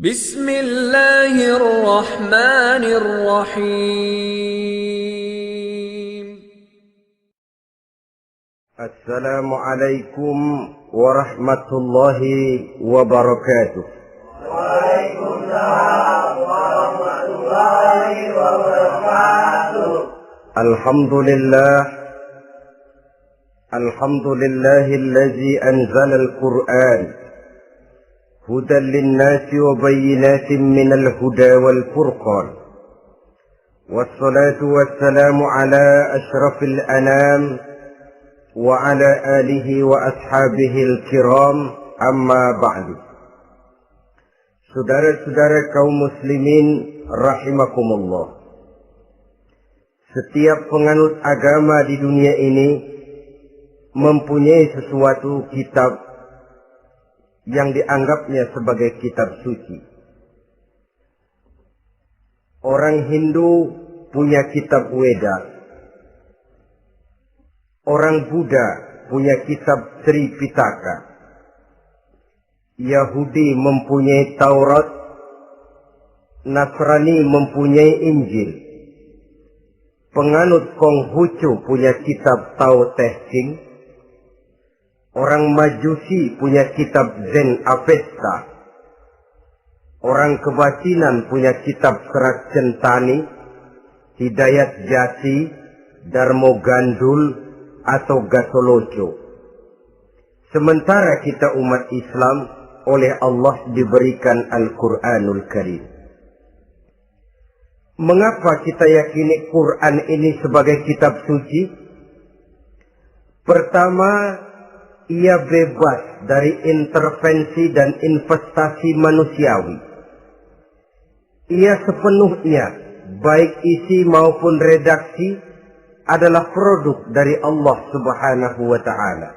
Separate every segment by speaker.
Speaker 1: Bismillahirrahmanirrahim.
Speaker 2: Assalamualaikum warahmatullahi wabarakatuh.
Speaker 3: Waalaikumsalam warahmatullahi wabarakatuh.
Speaker 2: Alhamdulillahillazi anzala al-Qur'an hudan linnasi wa bayyinatin minal huda wal furqan. Wassalatu wassalamu ala ashrafil anam wa ala alihi wa ashabihil kiram, amma ba'du. Saudara-saudara kaum muslimin rahimakumullah. Setiap penganut agama di dunia ini mempunyai sesuatu kitab yang dianggapnya sebagai kitab suci. Orang Hindu punya kitab Weda. Orang Buddha punya kitab Tripitaka. Yahudi mempunyai Taurat. Nasrani mempunyai Injil. Penganut Konghucu punya kitab Tao Te Ching. Orang Majusi punya kitab Zen Avesta. Orang Kebatinan punya kitab Serat Centani, Hidayat Jati, Darmo Gandul, atau Gatoloco. Sementara kita umat Islam oleh Allah diberikan Al-Quranul Karim. Mengapa kita yakini Quran ini sebagai kitab suci? Pertama, ia bebas dari intervensi dan investasi manusiawi. Ia sepenuhnya, baik isi maupun redaksi, adalah produk dari Allah Subhanahu wa Ta'ala.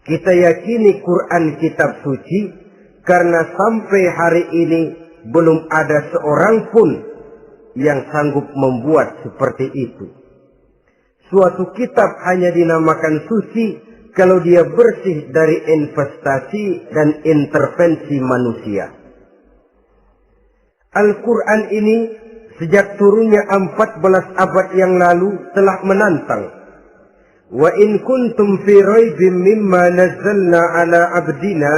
Speaker 2: Kita yakini Quran kitab suci karena sampai hari ini belum ada seorang pun yang sanggup membuat seperti itu. Suatu kitab hanya dinamakan suci kalau dia bersih dari investasi dan intervensi manusia. Al-Quran ini sejak turunnya 14 abad yang lalu telah menantang. Wa in kuntum fi raibin mimma nazzalna ala abdina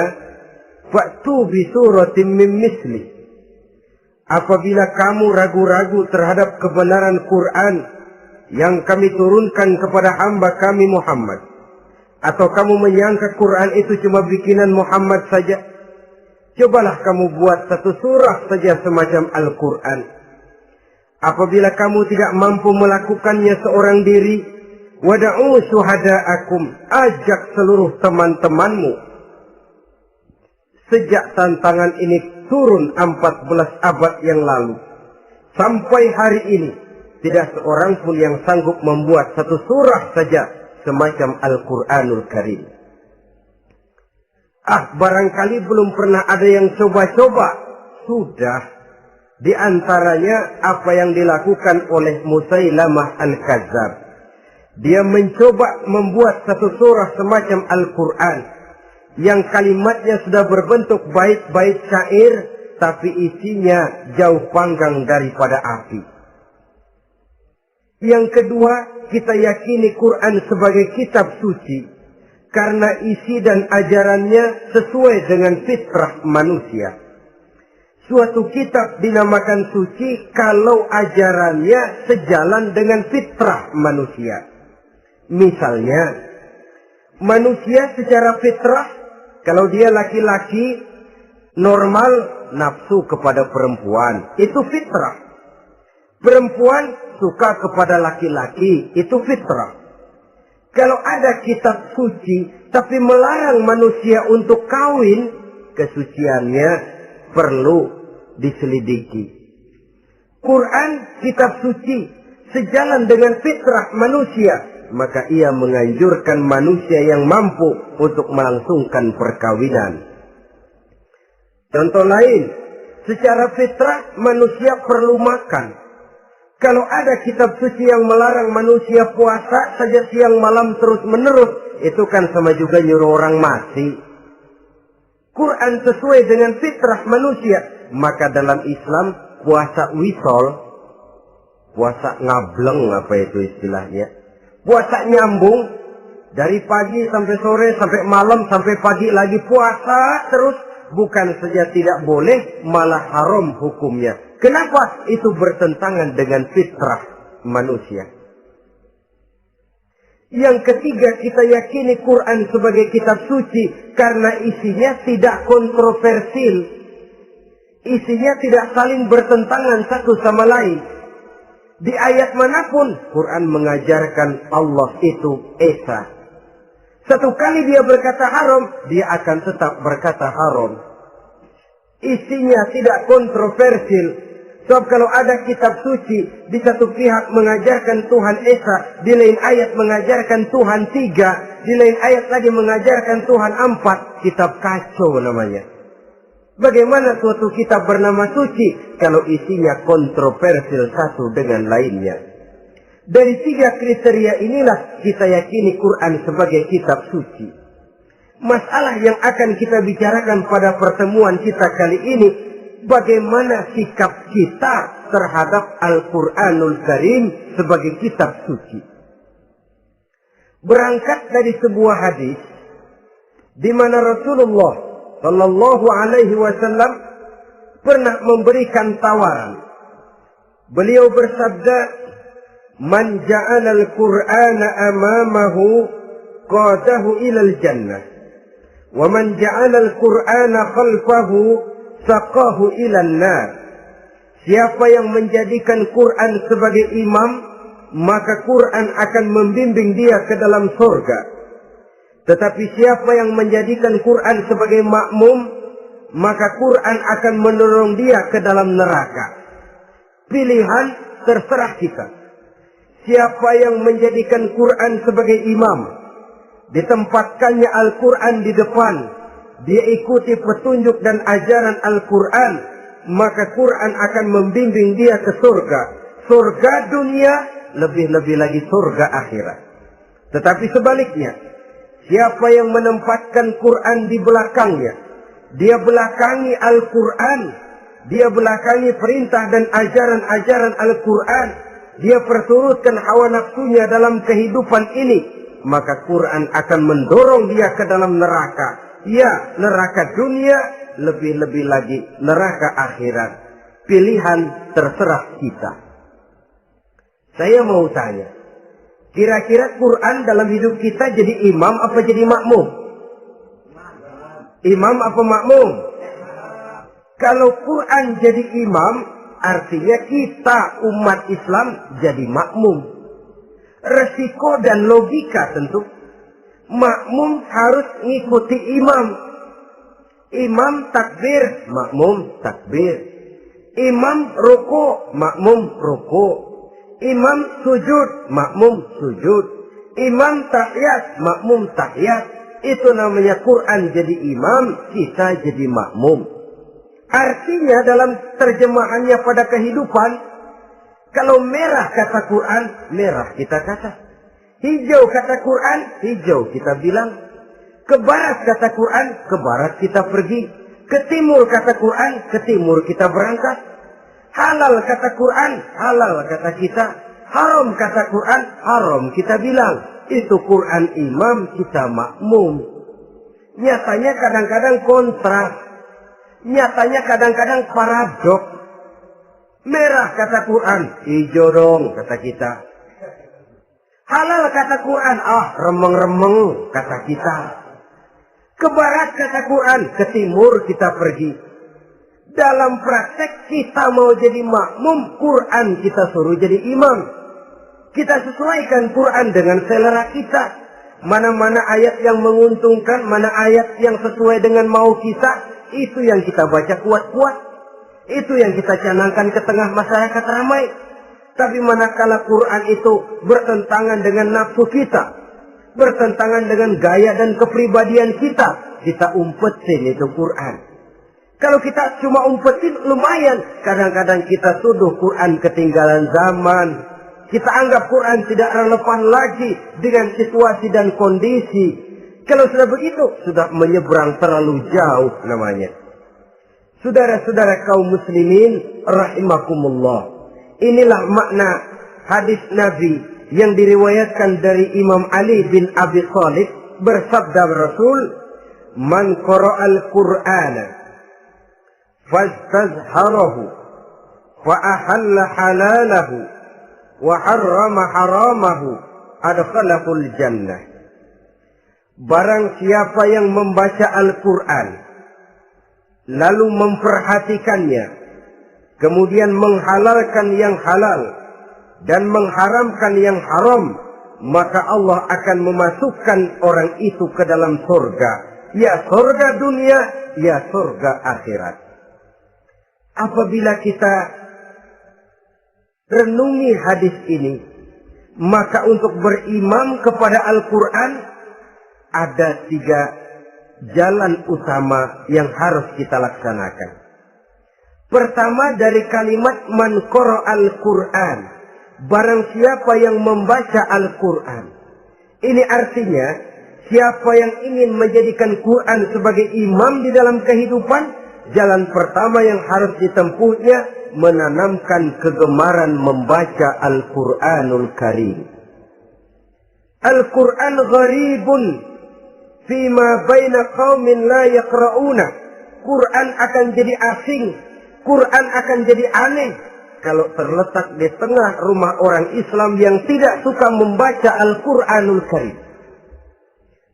Speaker 2: fa'tu bi suratin min misli. Apabila kamu ragu-ragu terhadap kebenaran Quran yang kami turunkan kepada hamba kami Muhammad, atau kamu menyangka Quran itu cuma bikinan Muhammad saja, cobalah kamu buat satu surah saja semacam Al-Quran. Apabila kamu tidak mampu melakukannya seorang diri, wada'u syuhada'akum, ajak seluruh teman-temanmu. Sejak tantangan ini turun 14 abad yang lalu, sampai hari ini, tidak seorang pun yang sanggup membuat satu surah saja semacam Al-Quranul Karim. Barangkali belum pernah ada yang coba-coba. Sudah. Di antaranya apa yang dilakukan oleh Musailamah Al-Kadzab. Dia mencoba membuat satu surah semacam Al-Quran yang kalimatnya sudah berbentuk bait-bait syair, tapi isinya jauh panggang daripada api. Yang kedua, kita yakini Quran sebagai kitab suci karena isi dan ajarannya sesuai dengan fitrah manusia. Suatu kitab dinamakan suci kalau ajarannya sejalan dengan fitrah manusia. Misalnya, manusia secara fitrah, kalau dia laki-laki, normal nafsu kepada perempuan, itu fitrah. Perempuan suka kepada laki-laki, itu fitrah. Kalau ada kitab suci, tapi melarang manusia untuk kawin, kesuciannya perlu diselidiki. Quran kitab suci, sejalan dengan fitrah manusia, maka ia menganjurkan manusia yang mampu untuk melangsungkan perkawinan. Contoh lain, secara fitrah manusia perlu makan. Kalau ada kitab suci yang melarang manusia puasa saja siang malam terus menerus, itu kan sama juga nyuruh orang mati. Quran sesuai dengan fitrah manusia, maka dalam Islam puasa wisol, puasa ngableng apa itu istilahnya, puasa nyambung dari pagi sampai sore sampai malam sampai pagi lagi puasa terus, bukan saja tidak boleh, malah haram hukumnya. Kenapa? Itu bertentangan dengan fitrah manusia. Yang ketiga, kita yakini Quran sebagai kitab suci karena isinya tidak kontroversial. Isinya tidak saling bertentangan satu sama lain. Di ayat manapun Quran mengajarkan Allah itu Esa. Satu kali dia berkata haram, dia akan tetap berkata haram. Isinya tidak kontroversial. Sebab kalau ada kitab suci, di satu pihak mengajarkan Tuhan Esa, di lain ayat mengajarkan Tuhan 3, di lain ayat lagi mengajarkan Tuhan 4, kitab kacau namanya. Bagaimana suatu kitab bernama suci kalau isinya kontroversial satu dengan lainnya? Dari 3 kriteria inilah kita yakini Quran sebagai kitab suci. Masalah yang akan kita bicarakan pada pertemuan kita kali ini, bagaimana sikap kita terhadap Al-Quranul Karim sebagai kitab suci. Berangkat dari sebuah hadis di mana Rasulullah Sallallahu Alaihi Wasallam pernah memberikan tawaran. Beliau bersabda, "Man ja'ala al-Qur'ana amamahu qadahu ilal jannah, wa man ja'ala al-Qur'ana khalfahu saqahu ilan nar." Siapa yang menjadikan Quran sebagai imam, maka Quran akan membimbing dia ke dalam surga. Tetapi siapa yang menjadikan Quran sebagai makmum, maka Quran akan mendorong dia ke dalam neraka. Pilihan terserah kita. Siapa yang menjadikan Quran sebagai imam, ditempatkannya Al-Quran di depan, dia ikuti petunjuk dan ajaran Al-Quran, maka Quran akan membimbing dia ke surga. Surga dunia, lebih-lebih lagi surga akhirat. Tetapi sebaliknya, siapa yang menempatkan Quran di belakangnya, dia belakangi Al-Quran, dia belakangi perintah dan ajaran-ajaran Al-Quran, dia perturutkan hawa nafsunya dalam kehidupan ini, maka Quran akan mendorong dia ke dalam neraka. Ya, neraka dunia, lebih-lebih lagi neraka akhirat. Pilihan terserah kita. Saya mau tanya, kira-kira Quran dalam hidup kita jadi imam apa jadi makmum? Imam apa makmum? Kalau Quran jadi imam, artinya kita umat Islam jadi makmum. Resiko dan logika tentu. Makmum harus ngikuti imam. Imam takbir, makmum takbir. Imam ruku, makmum ruku. Imam sujud, makmum sujud. Imam tahiyat, makmum tahiyat. Itu namanya Quran jadi imam, kita jadi makmum. Artinya dalam terjemahannya pada kehidupan, kalau merah kata Quran, merah kita kata. Hijau kata Quran, hijau kita bilang. Ke barat kata Quran, ke barat kita pergi. Ke timur kata Quran, ke timur kita berangkat. Halal kata Quran, halal kata kita. Haram kata Quran, haram kita bilang. Itu Quran imam, kita makmum. Nyatanya kadang-kadang kontras. Nyatanya kadang-kadang paradok. Merah kata Quran, hijau dong kata kita. Halal kata Quran, remeng-remeng kata kita. Ke barat kata Quran, ke timur kita pergi. Dalam praktek kita mau jadi makmum, Quran kita suruh jadi imam. Kita sesuaikan Quran dengan selera kita. Mana-mana ayat yang menguntungkan, mana ayat yang sesuai dengan mau kita, itu yang kita baca kuat-kuat. Itu yang kita canangkan ke tengah masyarakat ramai. Tapi manakala Quran itu bertentangan dengan nafsu kita, bertentangan dengan gaya dan kepribadian kita umpetin itu Quran. Kalau kita cuma umpetin lumayan, kadang-kadang kita tuduh Quran ketinggalan zaman. Kita anggap Quran tidak relevan lagi dengan situasi dan kondisi. Kalau sudah begitu, sudah menyeberang terlalu jauh namanya. Saudara-saudara kaum muslimin rahimakumullah. Inilah makna hadis Nabi yang diriwayatkan dari Imam Ali bin Abi Thalib, bersabda Rasul, "Man qara'al Qur'ana fastazharahu fa ahalla halalahu wa harrama haramahu adkhalahul jannah." Barang siapa yang membaca Al-Quran lalu memperhatikannya, kemudian menghalalkan yang halal dan mengharamkan yang haram, maka Allah akan memasukkan orang itu ke dalam surga. Ya surga dunia, ya surga akhirat. Apabila kita renungi hadis ini, maka untuk berimam kepada Al-Quran ada 3 jalan utama yang harus kita laksanakan. Pertama, dari kalimat man qara'al Qur'an, barang siapa yang membaca Al-Quran. Ini artinya siapa yang ingin menjadikan Quran sebagai imam di dalam kehidupan, jalan pertama yang harus ditempuhnya menanamkan kegemaran membaca Al-Quranul Karim. Al-Quran gharibun fima baina qaumin la yaqra'una. Quran akan jadi asing, Quran akan jadi aneh kalau terletak di tengah rumah orang Islam yang tidak suka membaca Al-Quranul Karim.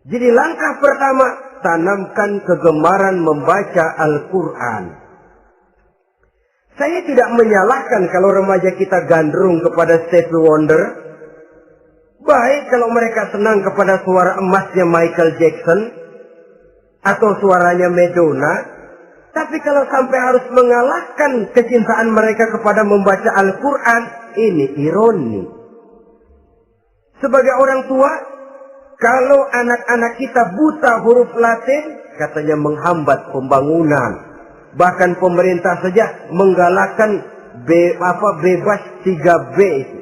Speaker 2: Jadi langkah pertama, tanamkan kegemaran membaca Al-Quran. Saya tidak menyalahkan kalau remaja kita gandrung kepada Stevie Wonder. Baik kalau mereka senang kepada suara emasnya Michael Jackson atau suaranya Madonna. Tapi kalau sampai harus mengalahkan kecintaan mereka kepada membaca Al-Quran, ini ironi. Sebagai orang tua, kalau anak-anak kita buta huruf Latin, katanya menghambat pembangunan. Bahkan pemerintah saja menggalakkan bebas 3B itu.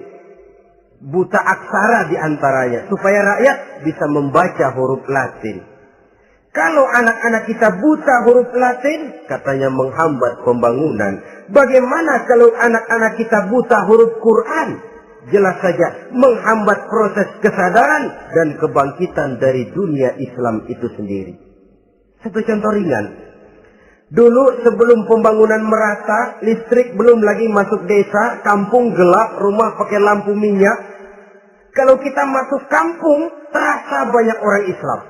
Speaker 2: Buta aksara diantaranya, supaya rakyat bisa membaca huruf Latin. Kalau anak-anak kita buta huruf Latin, katanya menghambat pembangunan. Bagaimana kalau anak-anak kita buta huruf Quran? Jelas saja menghambat proses kesadaran dan kebangkitan dari dunia Islam itu sendiri. Satu contoh ringan. Dulu sebelum pembangunan merata, listrik belum lagi masuk desa, kampung gelap, rumah pakai lampu minyak. Kalau kita masuk kampung, terasa banyak orang Islam.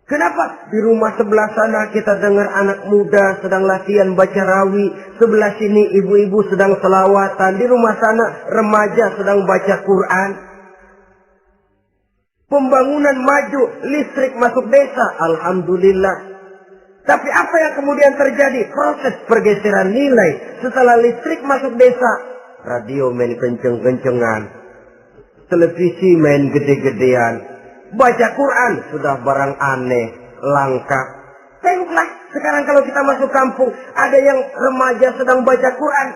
Speaker 2: Kenapa? Di rumah sebelah sana kita dengar anak muda sedang latihan baca rawi. Sebelah sini ibu-ibu sedang selawatan. Di rumah sana remaja sedang baca Quran. Pembangunan maju, listrik masuk desa. Alhamdulillah. Tapi apa yang kemudian terjadi? Proses pergeseran nilai. Setelah listrik masuk desa, radio main kenceng-kencengan. Televisi main gede-gedean. Baca Quran sudah barang aneh, langka. Tengoklah sekarang kalau kita masuk kampung, ada yang remaja sedang baca Quran.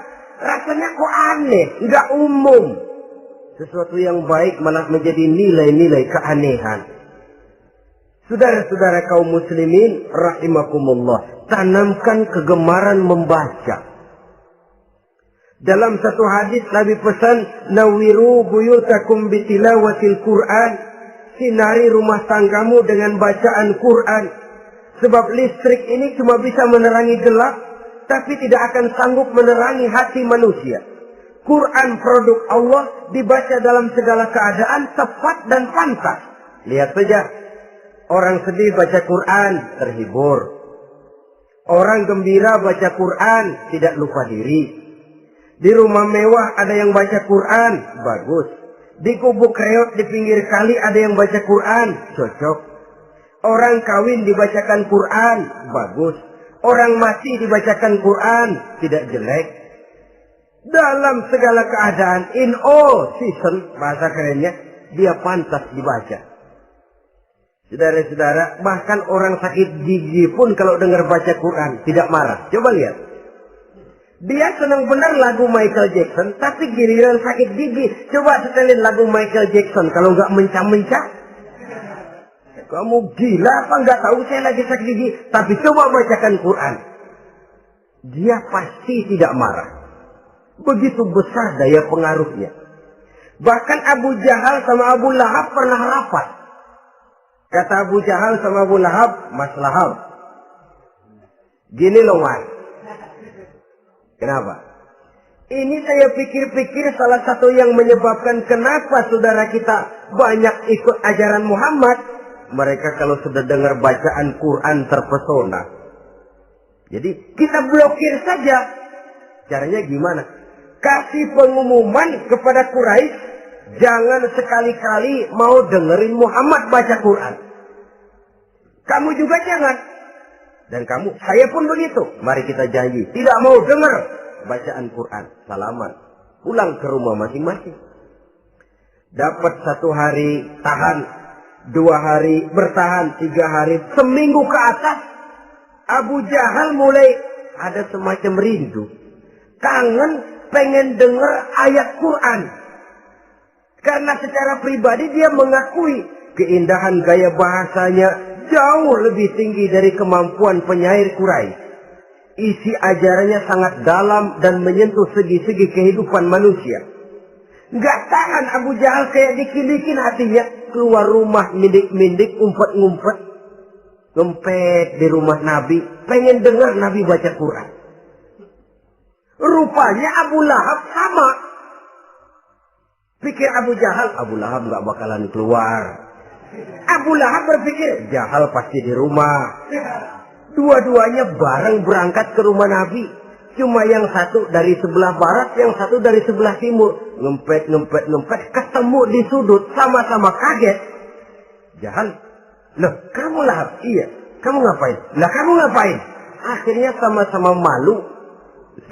Speaker 2: Rasanya kok aneh, nggak umum. Sesuatu yang baik malah menjadi nilai-nilai keanehan. Saudara-saudara kaum muslimin rahimakumullah, tanamkan kegemaran membaca. Dalam satu hadis Nabi pesan, nawiru buyutakum bitilawatil Quran. Sinari rumah tanggamu dengan bacaan Quran. Sebab listrik ini cuma bisa menerangi gelap, tapi tidak akan sanggup menerangi hati manusia. Quran produk Allah dibaca dalam segala keadaan, tepat dan pantas. Lihat saja, orang sedih baca Quran, terhibur. Orang gembira baca Quran, tidak lupa diri. Di rumah mewah ada yang baca Quran, bagus. Di gubuk reot di pinggir kali ada yang baca Quran, cocok. Orang kawin dibacakan Quran, bagus. Orang mati dibacakan Quran, tidak jelek. Dalam segala keadaan, in all season, bahasa kerennya, dia pantas dibaca. Saudara-saudara, bahkan orang sakit gigi pun kalau dengar baca Quran, tidak marah. Coba lihat. Dia senang benar lagu Michael Jackson, tapi giliran sakit gigi, coba setelin lagu Michael Jackson, kalau nggak mencah-mencah. Kamu gila apa nggak tahu saya lagi sakit gigi? Tapi coba bacakan Quran. Dia pasti tidak marah. Begitu besar daya pengaruhnya. Bahkan Abu Jahal sama Abu Lahab pernah rapat. Kata Abu Jahal sama Abu Lahab, Mas Lahab, gini loh Mas. Kenapa? Ini saya pikir-pikir salah satu yang menyebabkan kenapa saudara kita banyak ikut ajaran Muhammad. Mereka kalau sudah dengar bacaan Quran terpesona. Jadi kita blokir saja. Caranya gimana? Kasih pengumuman kepada Quraisy, jangan sekali-kali mau dengerin Muhammad baca Quran. Kamu juga jangan. Dan kamu, saya pun begitu. Mari kita janji, tidak mau dengar bacaan Quran. Salaman. Pulang ke rumah masing-masing. Dapat 1 hari tahan, 2 hari bertahan, 3 hari, seminggu ke atas. Abu Jahal mulai ada semacam rindu. Kangen pengen dengar ayat Quran. Karena secara pribadi dia mengakui keindahan gaya bahasanya jauh lebih tinggi dari kemampuan penyair Quraisy. Isi ajarannya sangat dalam dan menyentuh segi-segi kehidupan manusia. Nggak tahan Abu Jahal kayak dikilikin hatinya. Keluar rumah mindik-mindik, umpet-ngumpet. Ngempet di rumah Nabi. Pengen dengar Nabi baca Quran. Rupanya Abu Lahab sama. Pikir Abu Jahal, Abu Lahab nggak bakalan keluar. Abu Lahab berpikir, Jahal pasti di rumah. Dua-duanya bareng berangkat ke rumah Nabi. Cuma yang satu dari sebelah barat, yang satu dari sebelah timur. Ngempet, ketemu di sudut, sama-sama kaget. Jahal, loh kamu Lahab? Iya. Kamu ngapain? Lah kamu ngapain? Akhirnya sama-sama malu.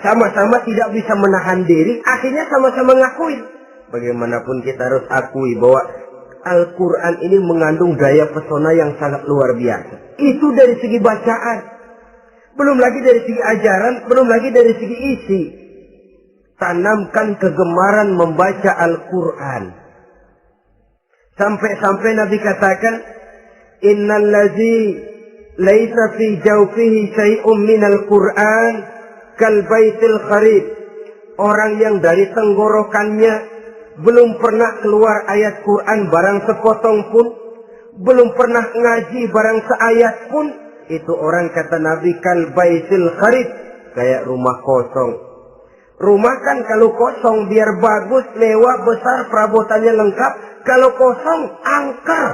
Speaker 2: Sama-sama tidak bisa menahan diri. Akhirnya sama-sama ngakuin. Bagaimanapun kita harus akui bahwa Al-Quran ini mengandung daya pesona yang sangat luar biasa. Itu dari segi bacaan. Belum lagi dari segi ajaran. Belum lagi dari segi isi. Tanamkan kegemaran membaca Al-Quran. Sampai-sampai Nabi katakan, Innal ladzi laisa fi jawfihi syai'un minal Quran kal baitil kharib. Orang yang dari tenggorokannya belum pernah keluar ayat Quran barang sepotong pun, belum pernah ngaji barang seayat pun, itu orang kata Nabi kal baitil kharib, kayak rumah kosong. Rumah kan kalau kosong biar bagus, mewah, besar, perabotannya lengkap. Kalau kosong, angker.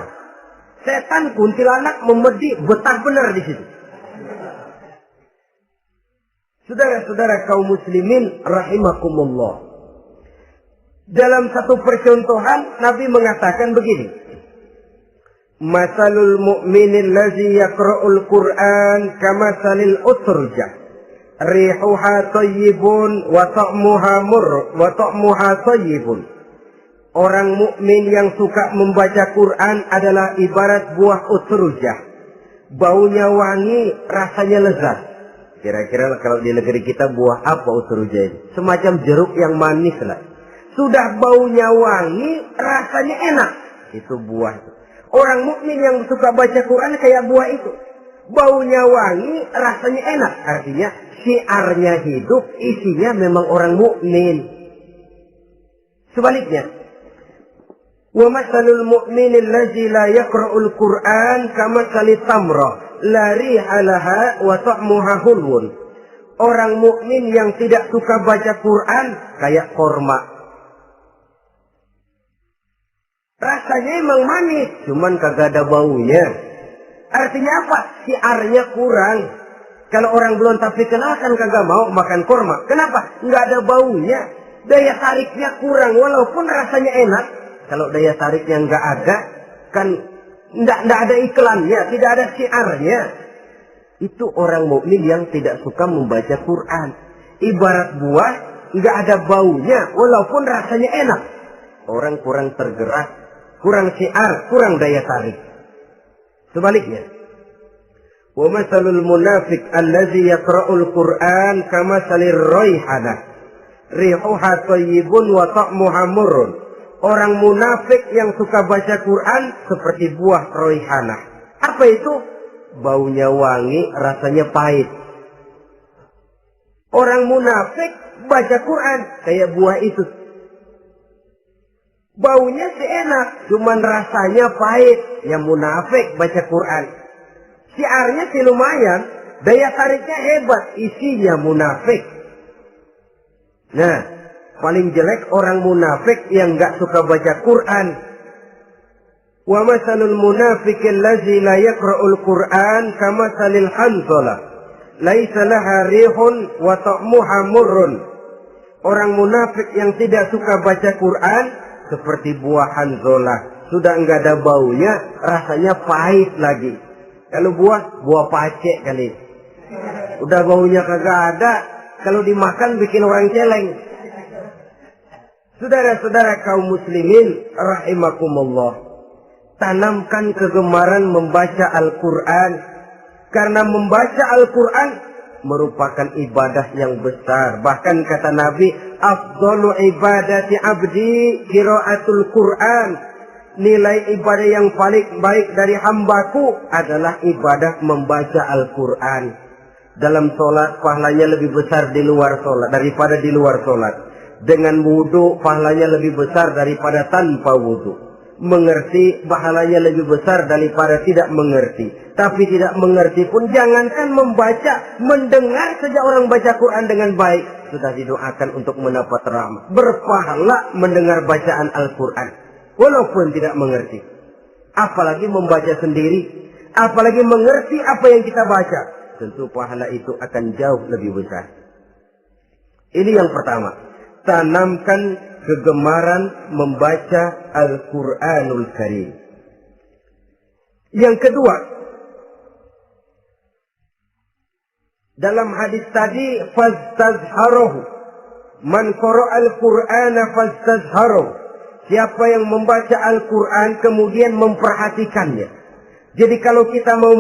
Speaker 2: Setan kuntilanak memedi, betah benar di situ. Saudara-saudara kaum muslimin rahimakumullah. Dalam satu percontohan Nabi mengatakan begini. Masalul mu'minil ladzi yaqra'ul Qur'an kamasalil utrujah. Rihuha thayyibun wa ta'muha murr wa ta'muha thayyibun. Orang mukmin yang suka membaca Quran adalah ibarat buah utrujah. Baunya wangi, rasanya lezat. Kira-kira kalau di negeri kita buah apa utrujah ini? Semacam jeruk yang manis lah. Sudah baunya wangi, rasanya enak. Itu buah itu. Orang mukmin yang suka baca Quran kayak buah itu. Baunya wangi, rasanya enak. Artinya syiarnya hidup, isinya memang orang mukmin. Sebaliknya, wa masalul mu'minil ladzi la yaqra'ul Qur'an kamasalit tamrah la riha laha wa ta'muha hulwun. Orang mukmin yang tidak suka baca Quran kayak korma. Rasanya emang manis, cuman kagak ada baunya. Artinya apa? Siarnya kurang. Kalau orang belum tapi kenal kan kagak mau makan korma. Kenapa? Nggak ada baunya. Daya tariknya kurang, walaupun rasanya enak. Kalau daya tariknya nggak ada, kan nggak ada iklannya, tidak ada siarnya. Itu orang mukmin yang tidak suka membaca Quran. Ibarat buah, nggak ada baunya, walaupun rasanya enak. Orang kurang tergerak, kurang siar, kurang daya tarik. Sebaliknya, wa masalul munafiq allazi yaqra'ul Qur'an kamasalir raihanah rihuha thayyibun wa ta'muha murrun. Orang munafik yang suka baca Quran seperti buah raihanah. Apa itu? Baunya wangi, rasanya pahit. Orang munafik baca Quran kayak buah itu. Baunya sih enak, cuman rasanya pahit. Yang munafik baca Quran. Siarnya sih lumayan, daya tariknya hebat, isinya munafik. Nah, paling jelek orang munafik yang gak suka baca Quran. Wa masalul munafiqil ladzi la yaqra'ul Qur'an kamasalil hanzalah laisa laha rihun wa ta'muha murrun. Orang munafik yang tidak suka baca Quran seperti buah hanzalah, sudah enggak ada baunya, rasanya pahit lagi. Kalau buah pacek kali. Udah baunya kagak ada, kalau dimakan bikin orang celeng. Saudara-saudara kaum muslimin rahimakumullah, tanamkan kegemaran membaca Al-Quran. Karena membaca Al-Quran merupakan ibadah yang besar. Bahkan kata Nabi, afdalu ibadati abdi qiraatul Quran. Nilai ibadah yang paling baik dari hambaku adalah ibadah membaca Al-Quran. Dalam sholat pahalanya lebih besar di luar sholat daripada di luar sholat. Dengan wudu pahalanya lebih besar daripada tanpa wudu. Mengerti pahalanya lebih besar daripada tidak mengerti. Tapi tidak mengerti pun jangankan membaca, mendengar saja orang baca Quran dengan baik sudah didoakan untuk mendapat rahmat. Berpahala mendengar bacaan Al-Quran walaupun tidak mengerti. Apalagi membaca sendiri, apalagi mengerti apa yang kita baca, tentu pahala itu akan jauh lebih besar. Ini yang pertama, tanamkan kegemaran membaca Al-Quranul Karim. Yang kedua, dalam hadis tadi, fastazharuhu, man qara'al Qur'ana fastazharuhu. Siapa yang membaca Al-Quran kemudian memperhatikannya. Jadi kalau kita mau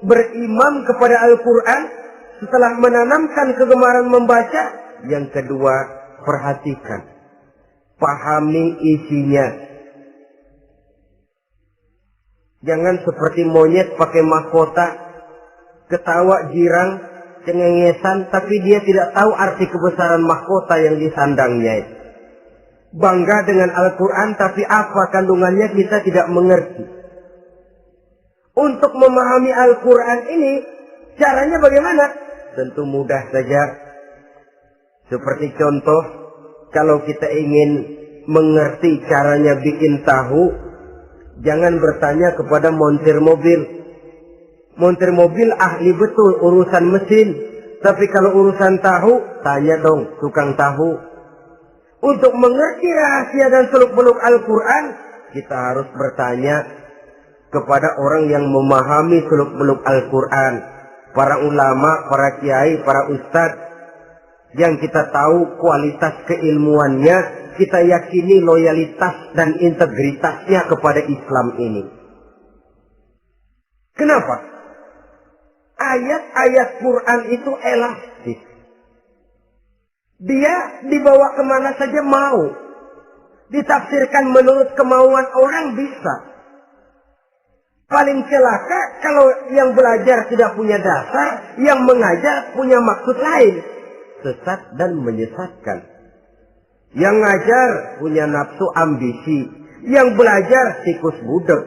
Speaker 2: berimam kepada Al-Quran, setelah menanamkan kegemaran membaca, yang kedua, perhatikan. Pahami isinya. Jangan seperti monyet pakai mahkota, ketawa girang, cengengesan, tapi dia tidak tahu arti kebesaran mahkota yang disandangnya itu. Bangga dengan Al-Quran, tapi apa kandungannya kita tidak mengerti. Untuk memahami Al-Quran ini, caranya bagaimana? Tentu mudah saja. Seperti contoh, kalau kita ingin mengerti caranya bikin tahu, jangan bertanya kepada montir mobil. Montir mobil ahli betul urusan mesin. Tapi kalau urusan tahu, tanya dong tukang tahu. Untuk mengerti rahasia dan seluk-beluk Al-Quran, kita harus bertanya kepada orang yang memahami seluk-beluk Al-Quran. Para ulama, para kiai, para ustadz, yang kita tahu kualitas keilmuannya, kita yakini loyalitas dan integritasnya kepada Islam ini. Kenapa? Ayat-ayat Quran itu elastis. Dia dibawa kemana saja mau. Ditafsirkan menurut kemauan orang bisa. Paling celaka kalau yang belajar tidak punya dasar, yang mengajar punya maksud lain. Sesat dan menyesatkan. Yang ngajar punya nafsu ambisi. Yang belajar tikus budek.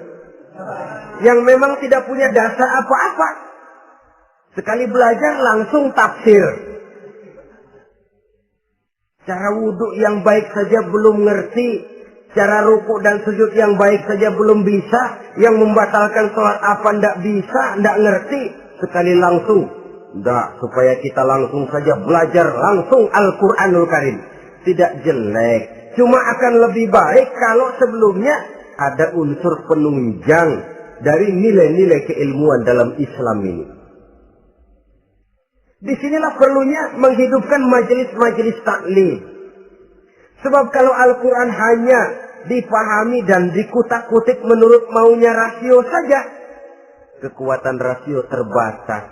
Speaker 2: Yang memang tidak punya dasar apa-apa. Sekali belajar langsung tafsir. Cara wudhu yang baik saja belum ngerti. Cara rukuk dan sujud yang baik saja belum bisa. Yang membatalkan sholat apa ndak bisa, ndak ngerti. Sekali langsung. Ndak, supaya kita langsung saja belajar langsung Al-Quranul Karim. Tidak jelek. Cuma akan lebih baik kalau sebelumnya ada unsur penunjang dari nilai-nilai keilmuan dalam Islam ini. Disinilah perlunya menghidupkan majelis-majelis taklim. Sebab kalau Al-Quran hanya dipahami dan dikutak-kutik menurut maunya rasio saja, kekuatan rasio terbatas.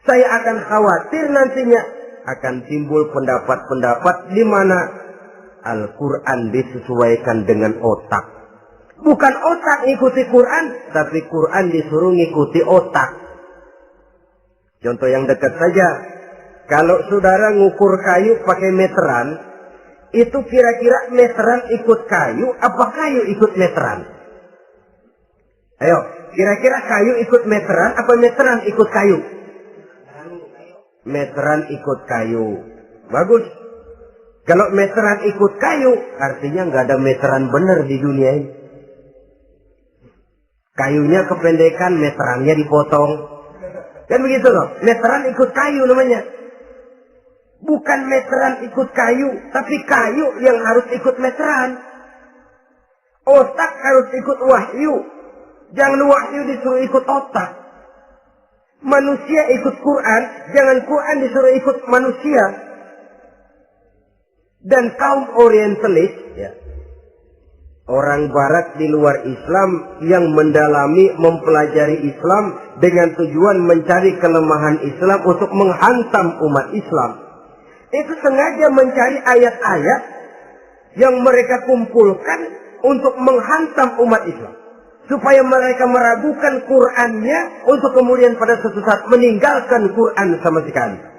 Speaker 2: Saya akan khawatir nantinya akan timbul pendapat-pendapat di mana Al-Quran disesuaikan dengan otak. Bukan otak ngikuti Quran, tapi Quran disuruh ngikuti otak. Contoh yang dekat saja. Kalau saudara ngukur kayu pakai meteran, itu kira-kira meteran ikut kayu, apa kayu ikut meteran? Ayo, kira-kira kayu ikut meteran, apa meteran ikut kayu? Meteran ikut kayu. Bagus. Kalau meteran ikut kayu, artinya nggak ada meteran benar di dunia ini. Kayunya kependekan, meterannya dipotong. Kan begitu loh. Meteran ikut kayu namanya. Bukan meteran ikut kayu, tapi kayu yang harus ikut meteran. Otak harus ikut wahyu. Jangan wahyu disuruh ikut otak. Manusia ikut Quran, jangan Quran disuruh ikut manusia. Dan kaum orientalis, ya, orang barat di luar Islam yang mendalami, mempelajari Islam dengan tujuan mencari kelemahan Islam untuk menghantam umat Islam. Itu sengaja mencari ayat-ayat yang mereka kumpulkan untuk menghantam umat Islam. Supaya mereka meragukan Qur'annya untuk kemudian pada suatu saat meninggalkan Qur'an sama sekali.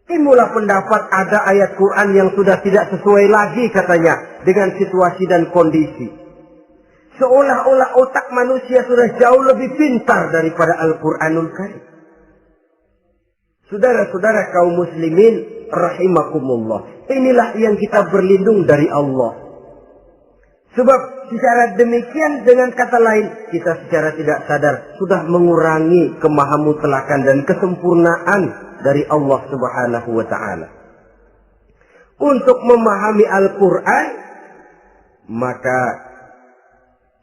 Speaker 2: Timbullah pendapat ada ayat Quran yang sudah tidak sesuai lagi katanya dengan situasi dan kondisi. Seolah-olah otak manusia sudah jauh lebih pintar daripada Al-Quranul Karim. Saudara-saudara kaum muslimin rahimakumullah. Inilah yang kita berlindung dari Allah. Sebab secara demikian dengan kata lain kita secara tidak sadar sudah mengurangi kemahamutlakan dan kesempurnaan dari Allah Subhanahu wa ta'ala. Untuk memahami Al-Quran, maka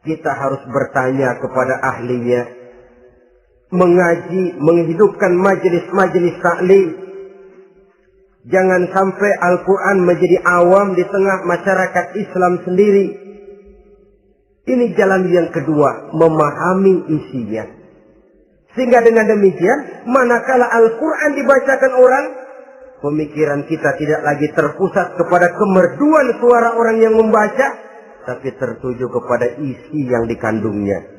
Speaker 2: kita harus bertanya kepada ahlinya, mengaji, menghidupkan majelis-majelis taklim. Jangan sampai Al-Quran menjadi awam di tengah masyarakat Islam sendiri. Ini jalan yang kedua, memahami isinya. Sehingga dengan demikian, manakala Al-Quran dibacakan orang, pemikiran kita tidak lagi terpusat kepada kemerduan suara orang yang membaca, tapi tertuju kepada isi yang dikandungnya.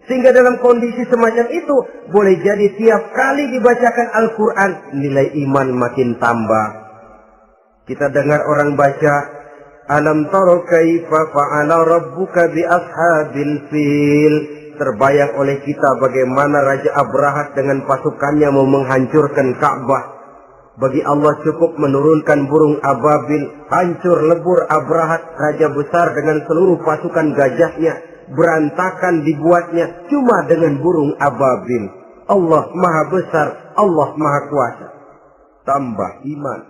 Speaker 2: Sehingga dalam kondisi semacam itu, boleh jadi tiap kali dibacakan Al-Quran, nilai iman makin tambah. Kita dengar orang baca, Alam taro kaifa fa'ala rabbuka bi ashabil fil. Terbayang oleh kita bagaimana Raja Abrahat dengan pasukannya mau menghancurkan Ka'bah. Bagi Allah cukup menurunkan burung ababil, hancur lebur Abrahat, raja besar dengan seluruh pasukan gajahnya, berantakan dibuatnya cuma dengan burung ababil. Allah Maha Besar, Allah Maha Kuasa. Tambah iman.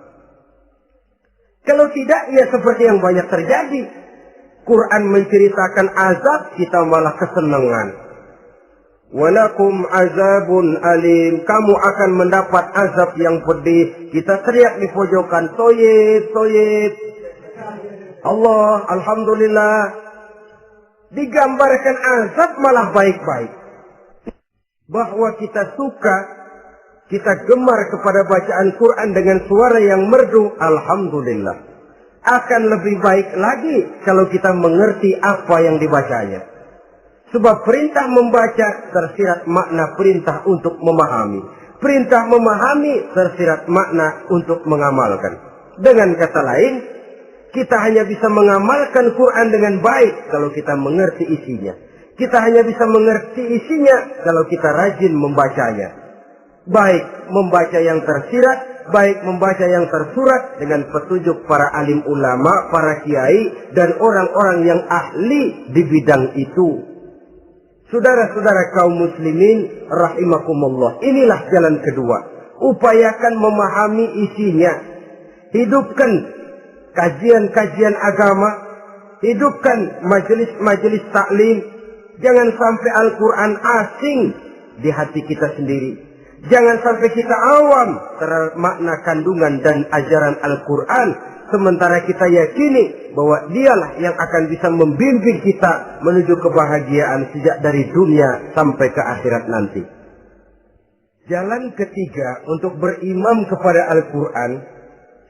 Speaker 2: Kalau tidak, ya seperti yang banyak terjadi. Quran menceritakan azab, kita malah kesenangan. Walakum azabun alim. Kamu akan mendapat azab yang pedih. Kita teriak di pojokan, toyib, toyib. Allah, alhamdulillah. Digambarkan azab malah baik-baik. Bahwa kita suka, kita gemar kepada bacaan Quran dengan suara yang merdu, alhamdulillah. Akan lebih baik lagi kalau kita mengerti apa yang dibacanya. Sebab perintah membaca tersirat makna perintah untuk memahami. Perintah memahami tersirat makna untuk mengamalkan. Dengan kata lain, kita hanya bisa mengamalkan Quran dengan baik kalau kita mengerti isinya. Kita hanya bisa mengerti isinya kalau kita rajin membacanya. Baik membaca yang tersirat, baik membaca yang tersurat dengan petunjuk para alim ulama, para kiai, dan orang-orang yang ahli di bidang itu. Saudara-saudara kaum muslimin rahimakumullah, inilah jalan kedua. Upayakan memahami isinya. Hidupkan kajian-kajian agama, hidupkan majelis-majelis taklim. Jangan sampai Al-Quran asing di hati kita sendiri. Jangan sampai kita awam terhadap makna kandungan dan ajaran Al-Quran. Sementara kita yakini bahwa dialah yang akan bisa membimbing kita menuju kebahagiaan sejak dari dunia sampai ke akhirat nanti. Jalan ketiga untuk berimam kepada Al-Quran,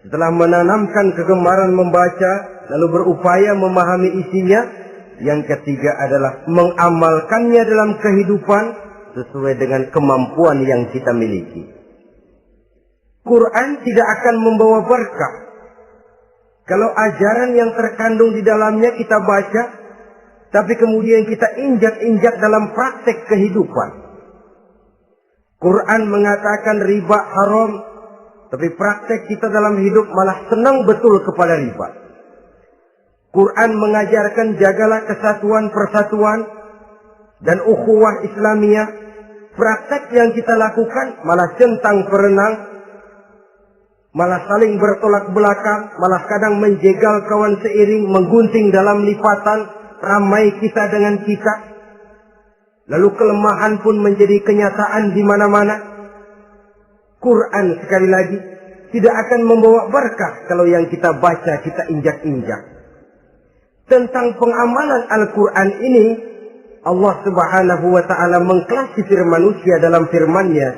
Speaker 2: setelah menanamkan kegemaran membaca, lalu berupaya memahami isinya, Yang ketiga adalah mengamalkannya dalam kehidupan sesuai dengan kemampuan yang kita miliki. Quran tidak akan membawa berkah kalau ajaran yang terkandung di dalamnya kita baca, tapi kemudian kita injak-injak dalam praktek kehidupan. Quran mengatakan riba haram, tapi praktek kita dalam hidup malah senang betul kepada riba. Quran mengajarkan jagalah kesatuan persatuan dan ukhuwah Islamiyah. Praktek yang kita lakukan malah centang perenang, malah saling bertolak belakang, malah kadang menjegal kawan seiring, menggunting dalam lipatan, ramai kita dengan kita. Lalu kelemahan pun menjadi kenyataan di mana-mana. Quran sekali lagi tidak akan membawa berkah kalau yang kita baca kita injak-injak. Tentang pengamalan Al-Quran ini, Allah Subhanahu wa ta'ala mengklasifikasi manusia dalam firman-Nya.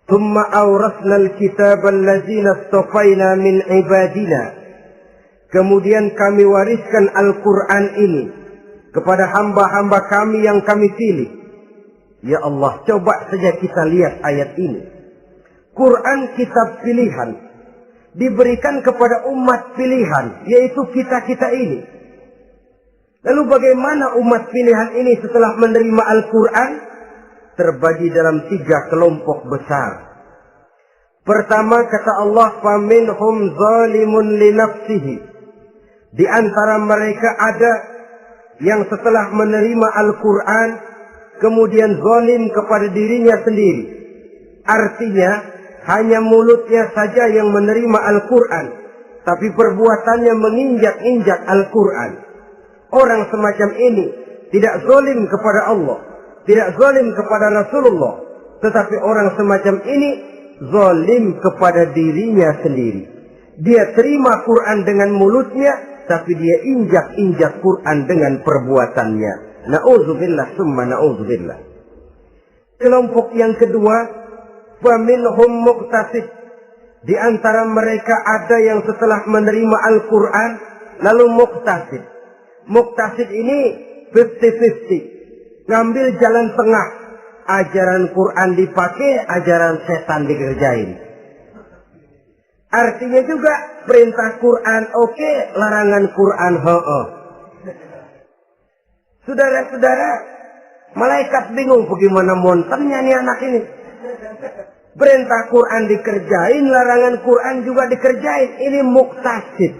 Speaker 2: Tsumma awrasna al-kitaba allazina istafaina min ibadina. Kemudian kami wariskan Al-Quran ini kepada hamba-hamba kami yang kami pilih. Ya Allah, coba saja kita lihat ayat ini. Quran kitab pilihan. Diberikan kepada umat pilihan, yaitu kita-kita ini. Lalu bagaimana umat pilihan ini setelah menerima Al-Quran? Terbagi dalam 3 kelompok besar. Pertama kata Allah, فَمِنْهُمْ ظَالِمٌ لِنَفْسِهِ. Di antara mereka ada yang setelah menerima Al-Quran, kemudian zalim kepada dirinya sendiri. Artinya, hanya mulutnya saja yang menerima Al-Quran, tapi perbuatannya menginjak-injak Al-Quran. Orang semacam ini tidak zalim kepada Allah, tidak zalim kepada Rasulullah, tetapi orang semacam ini zalim kepada dirinya sendiri. Dia terima Quran dengan mulutnya, tapi dia injak-injak Quran dengan perbuatannya. Na'udzubillah summa na'udzubillah. Kelompok yang kedua, وَمِنْهُمْ مُقْتَسِدٌ. Di antara mereka ada yang setelah menerima Al-Quran lalu muqtasid. Muqtasid ini 50-50. Ngambil jalan tengah. Ajaran Quran dipakai, ajaran setan dikerjain. Artinya juga perintah Quran oke, larangan Quran ho-oh. Saudara-saudara, malaikat bingung bagaimana monternya nih anak ini. Perintah Quran dikerjain, larangan Quran juga dikerjain. Ini muqtasid.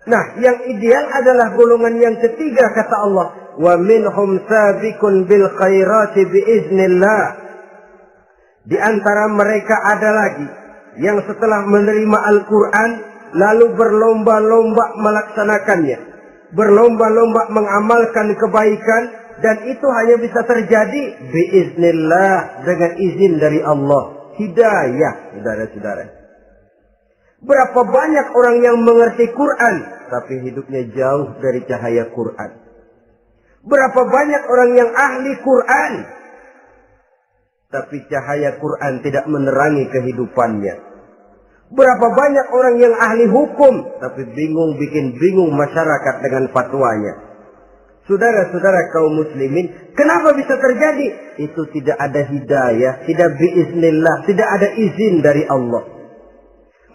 Speaker 2: Nah, yang ideal adalah golongan yang ketiga kata Allah. Wa minhum sabiqun bil khairati biiznillah. Di antara mereka ada lagi yang setelah menerima Al-Quran lalu berlomba-lomba melaksanakannya. Berlomba-lomba mengamalkan kebaikan. Dan itu hanya bisa terjadi biiznillah, dengan izin dari Allah. Hidayah, saudara-saudara. Berapa banyak orang yang mengerti Quran, tapi hidupnya jauh dari cahaya Quran. Berapa banyak orang yang ahli Quran, tapi cahaya Quran tidak menerangi kehidupannya. Berapa banyak orang yang ahli hukum, tapi bikin bingung masyarakat dengan fatwanya. Saudara-saudara kaum muslimin, kenapa bisa terjadi? Itu tidak ada hidayah, tidak biiznillah, tidak ada izin dari Allah.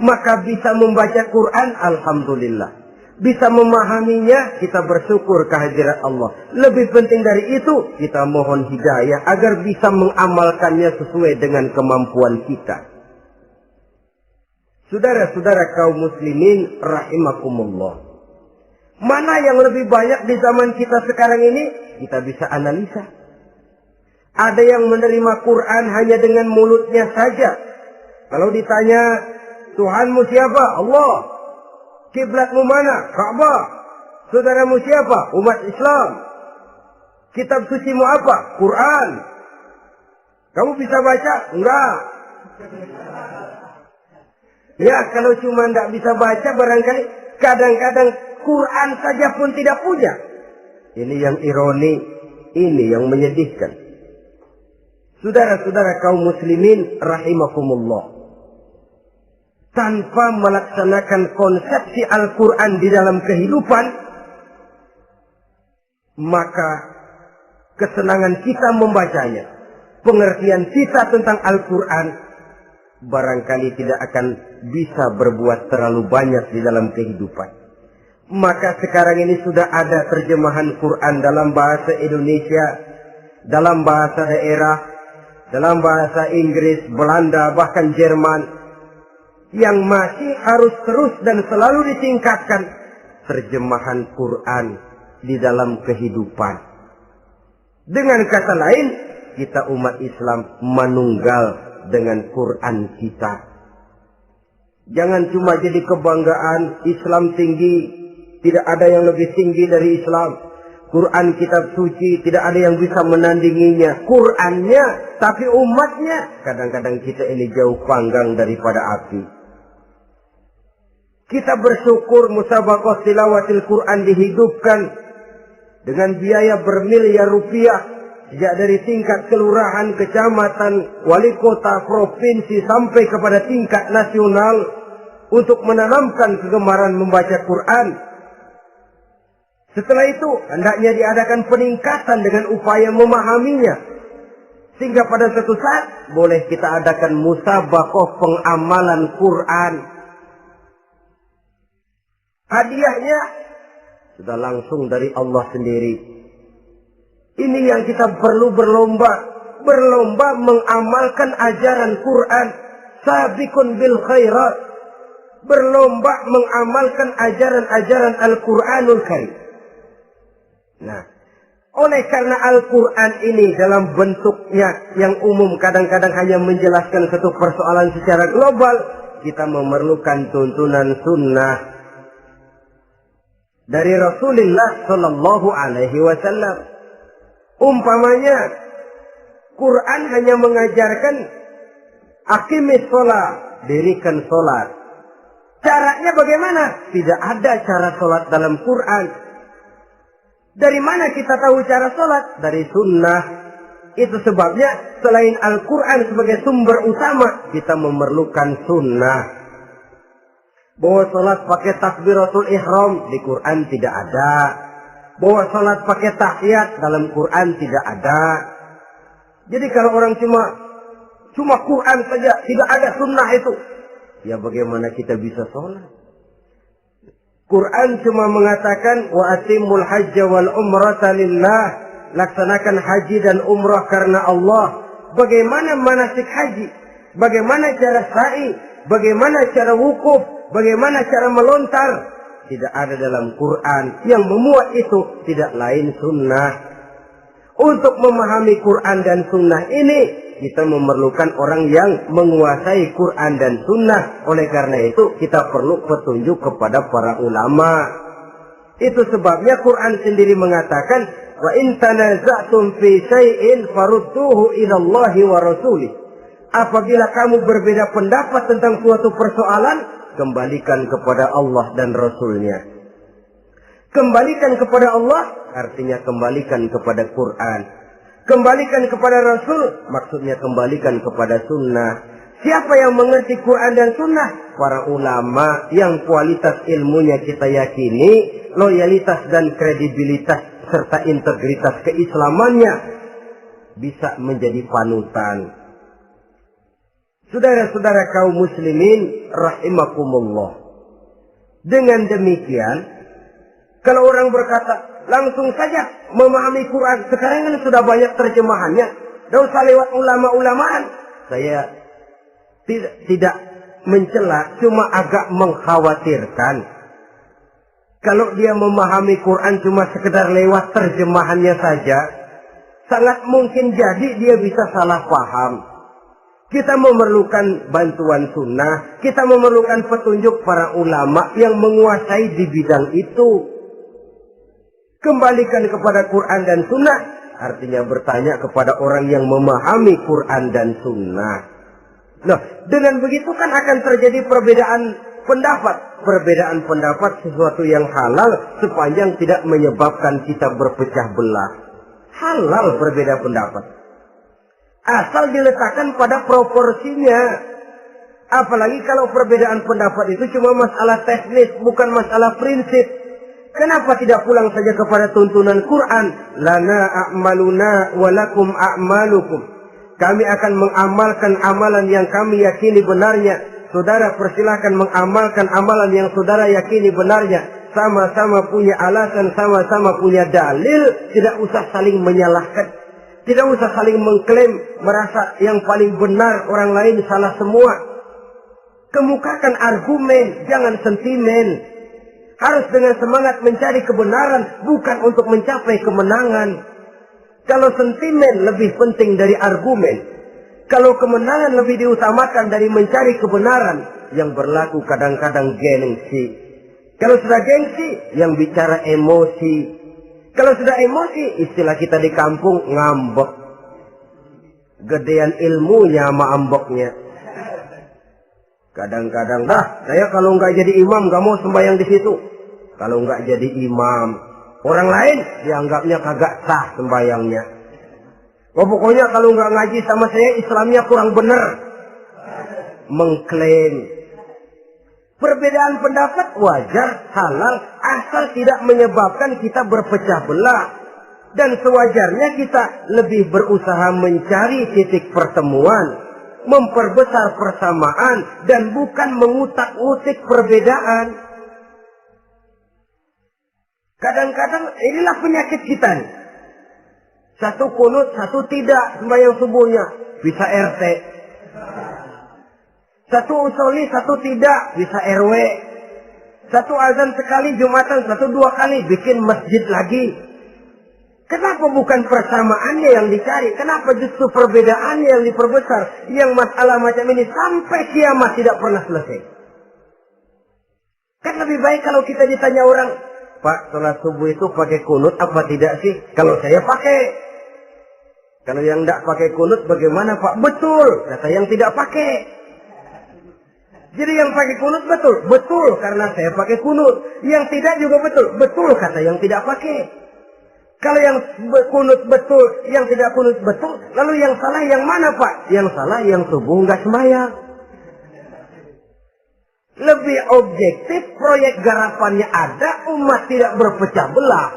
Speaker 2: Maka bisa membaca Quran, alhamdulillah. Bisa memahaminya, kita bersyukur kehadirat Allah. Lebih penting dari itu, kita mohon hidayah agar bisa mengamalkannya sesuai dengan kemampuan kita. Saudara-saudara kaum muslimin rahimakumullah. Mana yang lebih banyak di zaman kita sekarang ini? Kita bisa analisa. Ada yang menerima Quran hanya dengan mulutnya saja. Kalau ditanya, Tuhanmu siapa? Allah. Kiblatmu mana? Ka'bah. Saudaramu siapa? Umat Islam. Kitab sucimu apa? Quran. Kamu bisa baca? Enggak. Ya, kalau cuma enggak bisa baca, barangkali kadang-kadang Quran saja pun tidak punya. Ini yang ironi, ini yang menyedihkan. Saudara-saudara kaum muslimin rahimakumullah. tanpa melaksanakan konsepsi Al-Quran di dalam kehidupan, maka kesenangan kita membacanya, pengertian kita tentang Al-Quran, barangkali tidak akan bisa berbuat terlalu banyak di dalam kehidupan. Maka sekarang ini sudah ada terjemahan Quran dalam bahasa Indonesia, dalam bahasa daerah, dalam bahasa Inggris, Belanda, bahkan Jerman, yang masih harus terus dan selalu ditingkatkan terjemahan Quran di dalam kehidupan. Dengan kata lain, kita umat Islam menunggal dengan Quran kita. Jangan cuma jadi kebanggaan Islam tinggi, tidak ada yang lebih tinggi dari Islam. Quran kitab suci, tidak ada yang bisa menandinginya. Qurannya, tapi umatnya, kadang-kadang kita ini jauh panggang daripada api. Kita bersyukur musabaqah tilawatil Quran dihidupkan dengan biaya bermiliar rupiah, sejak dari tingkat kelurahan, kecamatan, wali kota, provinsi, sampai kepada tingkat nasional, untuk menanamkan kegemaran membaca Quran. Setelah itu, hendaknya diadakan peningkatan dengan upaya memahaminya, sehingga pada suatu saat boleh kita adakan musabaqah pengamalan Quran. Hadiahnya sudah langsung dari Allah sendiri. Ini yang kita perlu berlomba mengamalkan ajaran Quran. Sabiqun bil khairat, berlomba mengamalkan ajaran-ajaran Al-Quranul Karim. Nah, oleh karena Al-Quran ini dalam bentuknya yang umum kadang-kadang hanya menjelaskan satu persoalan secara global, kita memerlukan tuntunan sunnah dari Rasulullah Sallallahu Alaihi Wasallam. Umpamanya, Quran hanya mengajarkan aqimis sholat, dirikan sholat. Caranya bagaimana? Tidak ada cara sholat dalam Quran. Dari mana kita tahu cara sholat? Dari sunnah. Itu sebabnya selain Al-Quran sebagai sumber utama, kita memerlukan sunnah. Bahwa sholat pakai takbiratul ihram di Quran tidak ada. Bahwa sholat pakai tahiyat dalam Quran tidak ada. Jadi kalau orang cuma Quran saja, tidak ada sunnah itu, ya bagaimana kita bisa sholat? Quran cuma mengatakan wa atimul hajja wal umrata lillah, laksanakan haji dan umrah karena Allah. Bagaimana manasik haji? Bagaimana cara sa'i? Bagaimana cara wukuf? Bagaimana cara melontar? Tidak ada dalam Quran. Yang memuat itu tidak lain sunnah. Untuk memahami Quran dan sunnah ini, kita memerlukan orang yang menguasai Quran dan sunnah. Oleh karena itu, kita perlu petunjuk kepada para ulama. Itu sebabnya Quran sendiri mengatakan, wa in tanaza'tum fi syai'in farudduhu ila Allahi wa rasulih. Apabila kamu berbeda pendapat tentang suatu persoalan, kembalikan kepada Allah dan Rasulnya. Kembalikan kepada Allah artinya kembalikan kepada Quran. Kembalikan kepada Rasul maksudnya kembalikan kepada sunnah. Siapa yang mengerti Quran dan sunnah? Para ulama yang kualitas ilmunya kita yakini, loyalitas dan kredibilitas serta integritas keislamannya bisa menjadi panutan. Saudara-saudara kaum muslimin rahimakumullah. Dengan demikian, kalau orang berkata langsung saja memahami Quran, sekarang kan sudah banyak terjemahannya, tidak usah lewat ulama-ulamaan. Saya tidak mencela, cuma agak mengkhawatirkan kalau dia memahami Quran cuma sekedar lewat terjemahannya saja, sangat mungkin jadi dia bisa salah paham. Kita memerlukan bantuan sunnah, kita memerlukan petunjuk para ulama yang menguasai di bidang itu. Kembalikan kepada Quran dan sunnah, artinya bertanya kepada orang yang memahami Quran dan sunnah. Nah, dengan begitu kan akan terjadi perbedaan pendapat. Perbedaan pendapat sesuatu yang halal sepanjang tidak menyebabkan kita berpecah belah. Halal berbeda pendapat. Asal diletakkan pada proporsinya. Apalagi kalau perbedaan pendapat itu cuma masalah teknis, bukan masalah prinsip. Kenapa tidak pulang saja kepada tuntunan Quran? Lana a'maluna walakum a'malukum. Kami akan mengamalkan amalan yang kami yakini benarnya. Saudara persilahkan mengamalkan amalan yang saudara yakini benarnya. Sama-sama punya alasan, sama-sama punya dalil. Tidak usah saling menyalahkan. Tidak usah saling mengklaim, merasa yang paling benar, orang lain salah semua. Kemukakan argumen, jangan sentimen. Harus dengan semangat mencari kebenaran, bukan untuk mencapai kemenangan. Kalau sentimen lebih penting dari argumen, kalau kemenangan lebih diutamakan dari mencari kebenaran, yang berlaku kadang-kadang gengsi. Kalau sudah gengsi, yang bicara emosi. Kalau sudah emosi, istilah kita di kampung, ngambek. Gedean ilmunya sama ambeknya. Kadang-kadang, saya kalau nggak jadi imam nggak mau sembahyang di situ. Kalau nggak jadi imam, orang lain dianggapnya kagak sah sembahyangnya. Pokoknya kalau nggak ngaji sama saya, Islamnya kurang bener. Mengklaim. Perbedaan pendapat wajar, halal, asal tidak menyebabkan kita berpecah belah. Dan sewajarnya kita lebih berusaha mencari titik pertemuan, memperbesar persamaan, dan bukan mengutak-utik perbedaan. Kadang-kadang inilah penyakit kita nih. Satu kunut, satu tidak sembahyang subuhnya. Bisa RT. Satu usoli, satu tidak. Bisa RW. Satu azan sekali Jumatan, satu dua kali. Bikin masjid lagi. Kenapa bukan persamaannya yang dicari? Kenapa justru perbedaannya yang diperbesar? Yang masalah macam ini sampai kiamat tidak pernah selesai. Kan lebih baik kalau kita ditanya orang, Pak, sholat subuh itu pakai kunut apa tidak sih? Kalau saya pakai. Kalau yang tidak pakai kunut bagaimana Pak? Betul, kata yang tidak pakai. Jadi yang pakai kunut betul? Betul, karena saya pakai kunut. Yang tidak juga betul? Betul, kata yang tidak pakai. Kalau yang kunut betul, yang tidak kunut betul, lalu yang salah yang mana Pak? Yang salah yang subuh nggak sembahyang. Lebih objektif, proyek garapannya ada, umat tidak berpecah belah.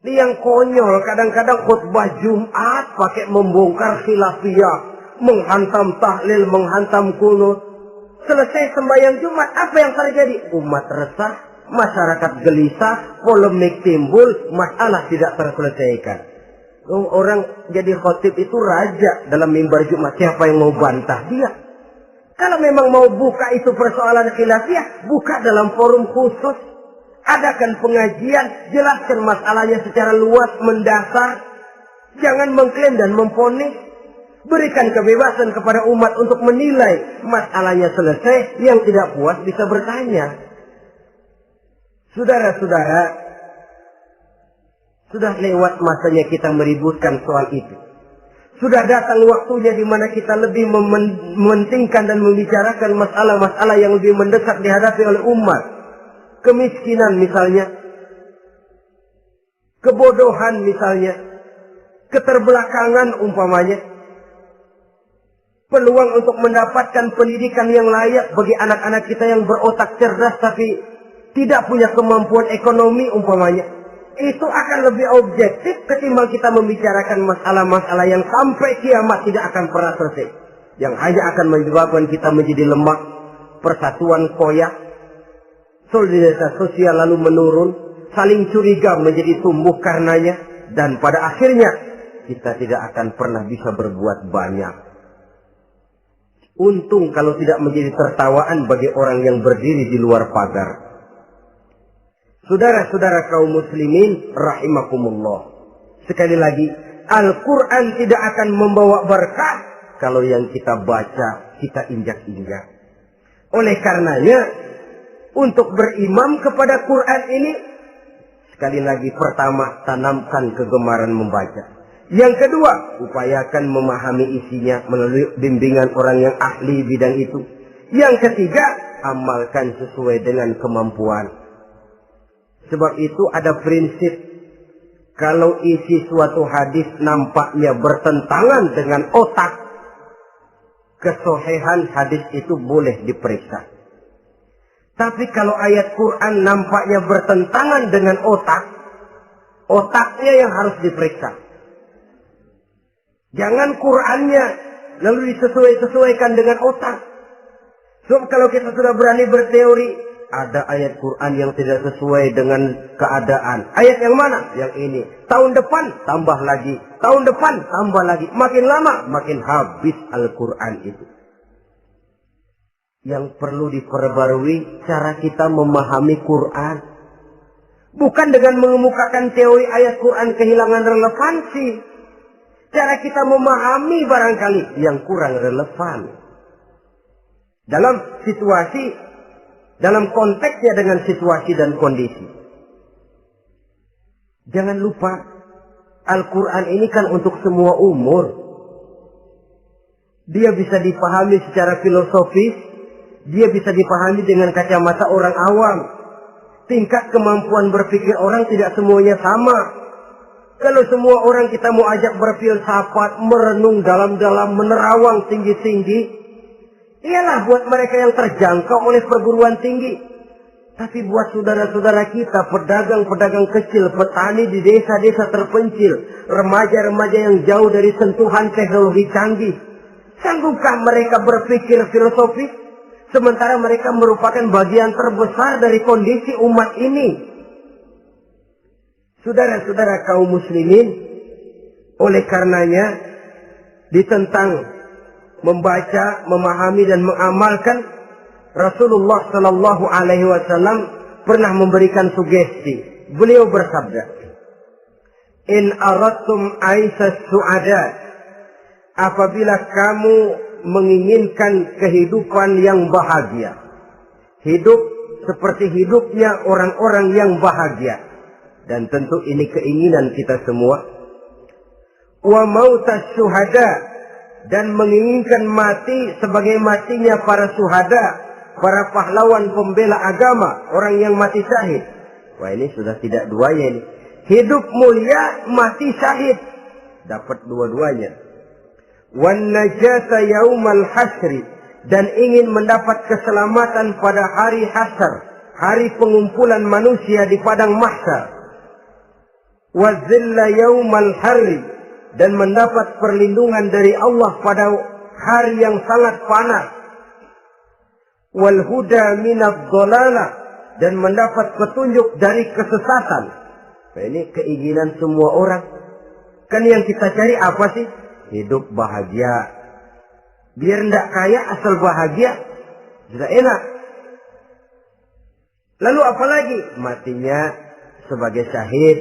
Speaker 2: Yang konyol kadang-kadang khutbah Jumat pakai membongkar khilafiyah, menghantam tahlil, menghantam kunut. Selesai sembahyang Jumat, apa yang terjadi? Umat resah, masyarakat gelisah, polemik timbul, masalah tidak terselesaikan. Orang jadi khotib itu raja dalam mimbar Jumat. Siapa yang mau bantah dia? Kalau memang mau buka itu persoalan khilafiyah, buka dalam forum khusus. Adakan pengajian, jelaskan masalahnya secara luas, mendasar. Jangan mengklaim dan memponis. Berikan kebebasan kepada umat untuk menilai. Masalahnya selesai, yang tidak puas bisa bertanya. Saudara-saudara, sudah lewat masanya kita meributkan soal itu. Sudah datang waktunya di mana kita lebih mementingkan dan membicarakan masalah-masalah yang lebih mendesak dihadapi oleh umat. Kemiskinan misalnya, kebodohan misalnya, keterbelakangan umpamanya, peluang untuk mendapatkan pendidikan yang layak bagi anak-anak kita yang berotak cerdas tapi tidak punya kemampuan ekonomi umpamanya. Itu akan lebih objektif ketimbang kita membicarakan masalah-masalah yang sampai kiamat tidak akan pernah selesai. Yang hanya akan menyebabkan kita menjadi lemah, persatuan koyak, solidaritas sosial lalu menurun, saling curiga menjadi tumbuh karenanya, dan pada akhirnya kita tidak akan pernah bisa berbuat banyak. Untung kalau tidak menjadi tertawaan bagi orang yang berdiri di luar pagar. Saudara-saudara kaum muslimin rahimakumullah. Sekali lagi, Al-Quran tidak akan membawa berkah kalau yang kita baca, kita injak-injak. Oleh karenanya, untuk berimam kepada Quran ini, sekali lagi pertama, tanamkan kegemaran membaca. Yang kedua, upayakan memahami isinya melalui bimbingan orang yang ahli bidang itu. Yang ketiga, amalkan sesuai dengan kemampuan. Sebab itu ada prinsip, kalau isi suatu hadis nampaknya bertentangan dengan otak, kesohihan hadis itu boleh diperiksa. Tapi kalau ayat Quran nampaknya bertentangan dengan otaknya yang harus diperiksa. Jangan Qurannya lalu disesuaikan dengan otak. Sebab kalau kita sudah berani berteori, ada ayat Quran yang tidak sesuai dengan keadaan. Ayat yang mana? Yang ini. Tahun depan tambah lagi. Tahun depan tambah lagi. Makin lama makin habis Al-Quran itu. Yang perlu diperbarui cara kita memahami Quran. Bukan dengan mengemukakan teori ayat Quran kehilangan relevansi. Cara kita memahami barangkali yang kurang relevan. Dalam situasi, dalam konteksnya dengan situasi dan kondisi. Jangan lupa, Al-Quran ini kan untuk semua umur. Dia bisa dipahami secara filosofis, dia bisa dipahami dengan kacamata orang awam. Tingkat kemampuan berpikir orang tidak semuanya sama. Kalau semua orang kita mau ajak berfilsafat, merenung dalam-dalam, menerawang tinggi-tinggi, ialah buat mereka yang terjangkau oleh perguruan tinggi. Tapi buat saudara-saudara kita, pedagang-pedagang kecil, petani di desa-desa terpencil, remaja-remaja yang jauh dari sentuhan teknologi canggih, sanggupkah mereka berpikir filosofis? Sementara mereka merupakan bagian terbesar dari kondisi umat ini. Saudara-saudara kaum muslimin, oleh karenanya ditentang membaca, memahami dan mengamalkan, Rasulullah Sallallahu Alaihi Wasallam pernah memberikan sugesti. Beliau bersabda, "In aradtum aisas su'ada," apabila kamu menginginkan kehidupan yang bahagia, hidup seperti hidupnya orang-orang yang bahagia. Dan tentu ini keinginan kita semua. Wa mautas syuhada, dan menginginkan mati sebagai matinya para syuhada, para pahlawan pembela agama, orang yang mati syahid. Wah, ini sudah tidak duanya ini. Hidup mulia, mati syahid. Dapat dua-duanya. Wan najata yaumal hasri, dan ingin mendapat keselamatan pada hari hasyar, hari pengumpulan manusia di padang mahsyar. Wazilla yaumal harri, dan mendapat perlindungan dari Allah pada hari yang sangat panas. Wal huda minadh dhalalah, dan mendapat petunjuk dari kesesatan. Nah, ini keinginan semua orang. Kan yang kita cari apa sih? Hidup bahagia. Biar ndak kaya asal bahagia, sudah enak. Lalu apalagi? Matinya sebagai syahid.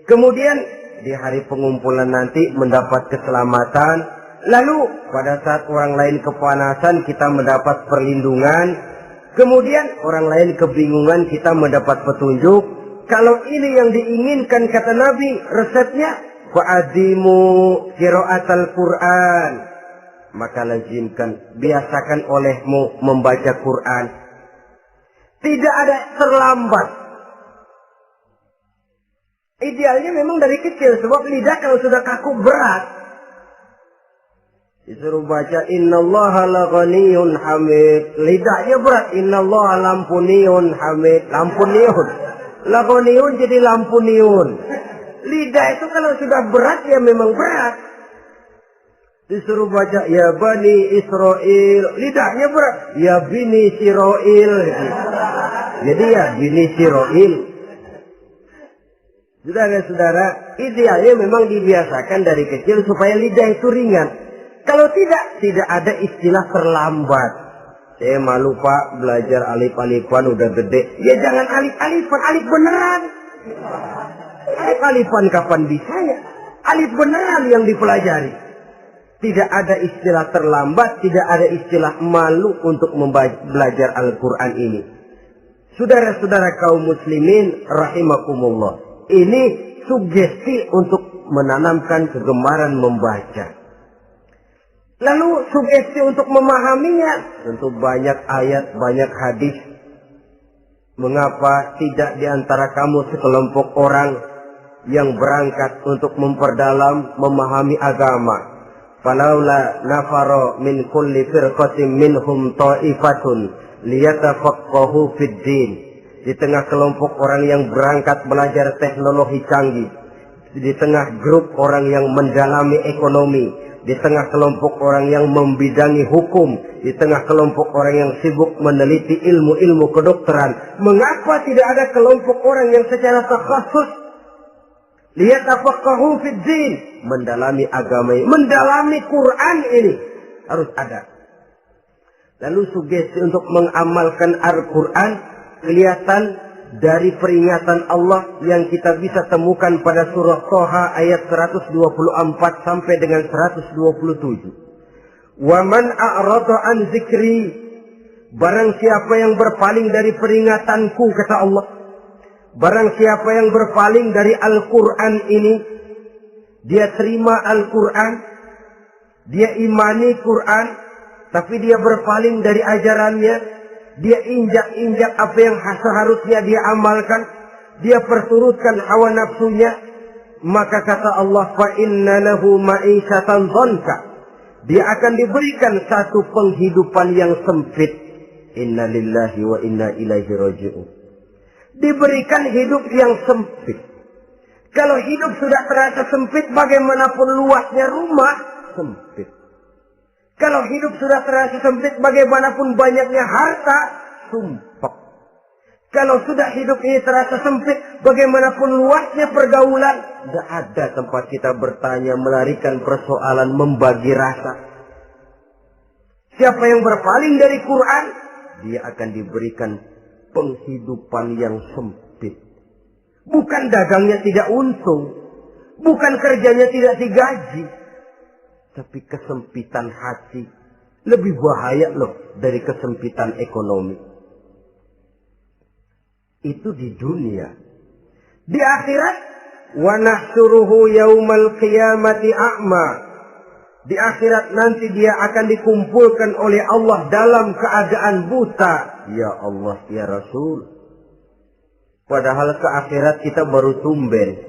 Speaker 2: Kemudian di hari pengumpulan nanti mendapat keselamatan. Lalu pada saat orang lain kepanasan kita mendapat perlindungan. Kemudian orang lain kebingungan kita mendapat petunjuk. Kalau ini yang diinginkan kata Nabi, resepnya fa'adimu qiraatal Quran. Maka lazimkan, biasakan olehmu membaca Quran. Tidak ada terlambat. Idealnya memang dari kecil, sebab lidah kalau sudah kaku berat. Disuruh baca innallaha laghaniyun hamid. Lidahnya berat. Innallaha lampuniyun hamid. Lampuniyun. Laghaniyun jadi lampuniyun. Lidah itu kalau sudah berat ya memang berat. Disuruh baca ya bani Israel. Lidahnya berat. Ya bini Siroil. Jadi ya bini Siroil. Saudara-saudara, idealnya memang dibiasakan dari kecil supaya lidah itu ringan. Kalau tidak ada istilah terlambat. Saya malu pak, belajar alif-alifan udah gede. Ya jangan alif-alifan, alif beneran. Alif-alifan kapan bisa ya? Alif beneran yang dipelajari. Tidak ada istilah terlambat, tidak ada istilah malu untuk belajar Al-Quran ini. Saudara-saudara kaum muslimin rahimakumullah. Ini sugesti untuk menanamkan kegemaran membaca. Lalu sugesti untuk memahaminya. Tentu banyak ayat, banyak hadis. Mengapa tidak di antara kamu sekelompok orang yang berangkat untuk memperdalam, memahami agama. Falaula nafara min kulli firqatin minhum ta'ifatun liyatafaqahu fid din. Di tengah kelompok orang yang berangkat belajar teknologi canggih, di tengah grup orang yang mendalami ekonomi, di tengah kelompok orang yang membidangi hukum, di tengah kelompok orang yang sibuk meneliti ilmu-ilmu kedokteran, mengapa tidak ada kelompok orang yang secara takhasus liyatafaqahu fid din, mendalami agama ini, mendalami Quran ini? Harus ada. Lalu sugesti untuk mengamalkan Al-Quran kelihatan dari peringatan Allah yang kita bisa temukan pada surah Thaha ayat 124 sampai dengan 127. Wa man a'rada an zikri, barang siapa yang berpaling dari peringatanku, kata Allah, barang siapa yang berpaling dari Al-Quran ini, dia terima Al-Quran, dia imani Quran, tapi dia berpaling dari ajarannya, dia injak-injak apa yang seharusnya dia amalkan, dia perturutkan hawa nafsunya, maka kata Allah, fa inna lahu ma'isyatan dhanka, dia akan diberikan satu penghidupan yang sempit. Inna lillahi wa inna ilaihi raji'un. Diberikan hidup yang sempit. Kalau hidup sudah terasa sempit, bagaimanapun luasnya rumah, sempit. Kalau hidup sudah terasa sempit, bagaimanapun banyaknya harta, sumpah. Kalau sudah hidup ini terasa sempit, bagaimanapun luasnya pergaulan, tidak ada tempat kita bertanya, melarikan persoalan, membagi rasa. Siapa yang berpaling dari Quran, dia akan diberikan penghidupan yang sempit. Bukan dagangnya tidak untung, bukan kerjanya tidak digaji, tapi kesempitan hati lebih bahaya loh dari kesempitan ekonomi. Itu di dunia. Di akhirat, wa nahsyuruhu yaumal qiyamati a'ma. Di akhirat nanti dia akan dikumpulkan oleh Allah dalam keadaan buta. Ya Allah, ya Rasul. Padahal ke akhirat kita baru tumben.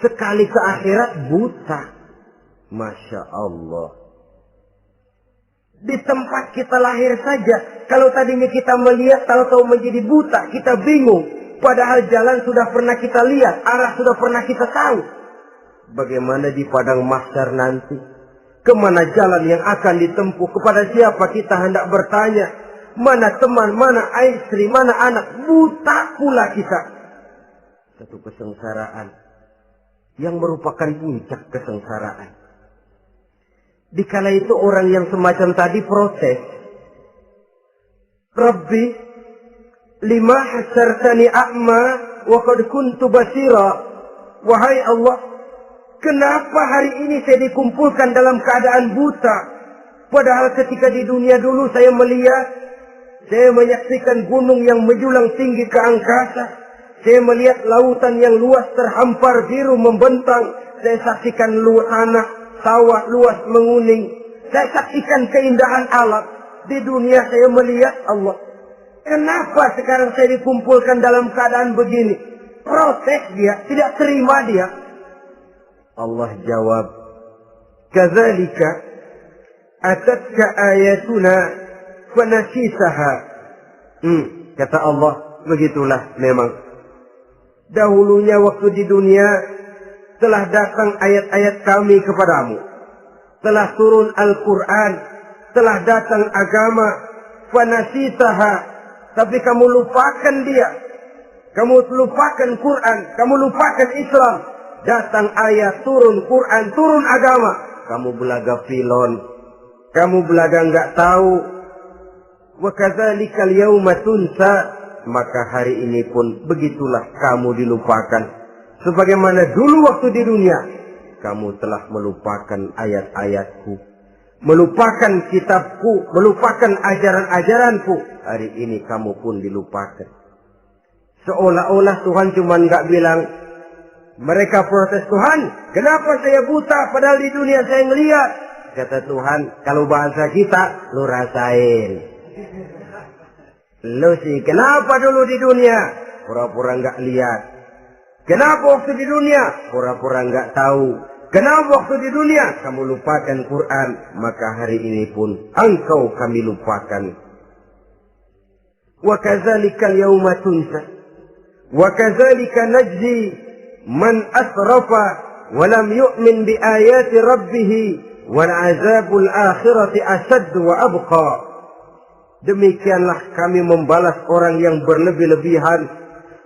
Speaker 2: Sekali ke akhirat buta. Masya Allah. Di tempat kita lahir saja, kalau tadinya kita melihat, tahu-tahu menjadi buta, kita bingung. Padahal jalan sudah pernah kita lihat, arah sudah pernah kita tahu. Bagaimana di padang mahsyar nanti? Kemana jalan yang akan ditempuh? Kepada siapa kita hendak bertanya? Mana teman, mana istri, mana anak? Buta pula kita. Satu kesengsaraan yang merupakan puncak kesengsaraan. Dikala itu orang yang semacam tadi protes. Rabbi, lima hasyartani a'ma wa qad kuntu basira. Wahai Allah, kenapa hari ini saya dikumpulkan dalam keadaan buta? Padahal ketika di dunia dulu saya melihat, saya menyaksikan gunung yang menjulang tinggi ke angkasa. Saya melihat lautan yang luas terhampar biru membentang. Saya saksikan tanah, sawah luas menguning. Saya saksikan keindahan alam. Di dunia saya melihat Allah. Kenapa sekarang saya dikumpulkan dalam keadaan begini? Protes dia, tidak terima dia. Allah jawab, kadzalika atatka ayatuna fanasisaha. Kata Allah, begitulah memang. Dahulunya waktu di dunia telah datang ayat-ayat kami kepadamu. Telah turun Al-Quran. Telah datang agama. Fanasisaha. Tapi kamu lupakan dia. Kamu lupakan Quran. Kamu lupakan Islam. Datang ayat, turun Quran, turun agama. Kamu belaga filon. Kamu belaga enggak tahu. Wa kadzalikal yauma tunsa. Maka hari ini pun begitulah kamu dilupakan. Sebagaimana dulu waktu di dunia, kamu telah melupakan ayat-ayatku, melupakan kitabku, melupakan ajaran-ajaranku. Hari ini kamu pun dilupakan. Seolah-olah Tuhan cuma nggak bilang, mereka protes, Tuhan, kenapa saya buta padahal di dunia saya ngeliat. Kata Tuhan, kalau bahasa kita, lu rasain. Lu sih, kenapa dulu di dunia? Pura-pura nggak lihat. Kenapa waktu di dunia? Pura-pura nggak tahu. Kenapa waktu di dunia kamu lupakan Quran, maka hari ini pun engkau kami lupakan. Wa kadzalikal yauma tunsa. Wa kadzalika najzi man asrafa wa lam yu'min bi ayati rabbih wal azabul akhirati asad wa abqa. Demikianlah kami membalas orang yang berlebih-lebihan,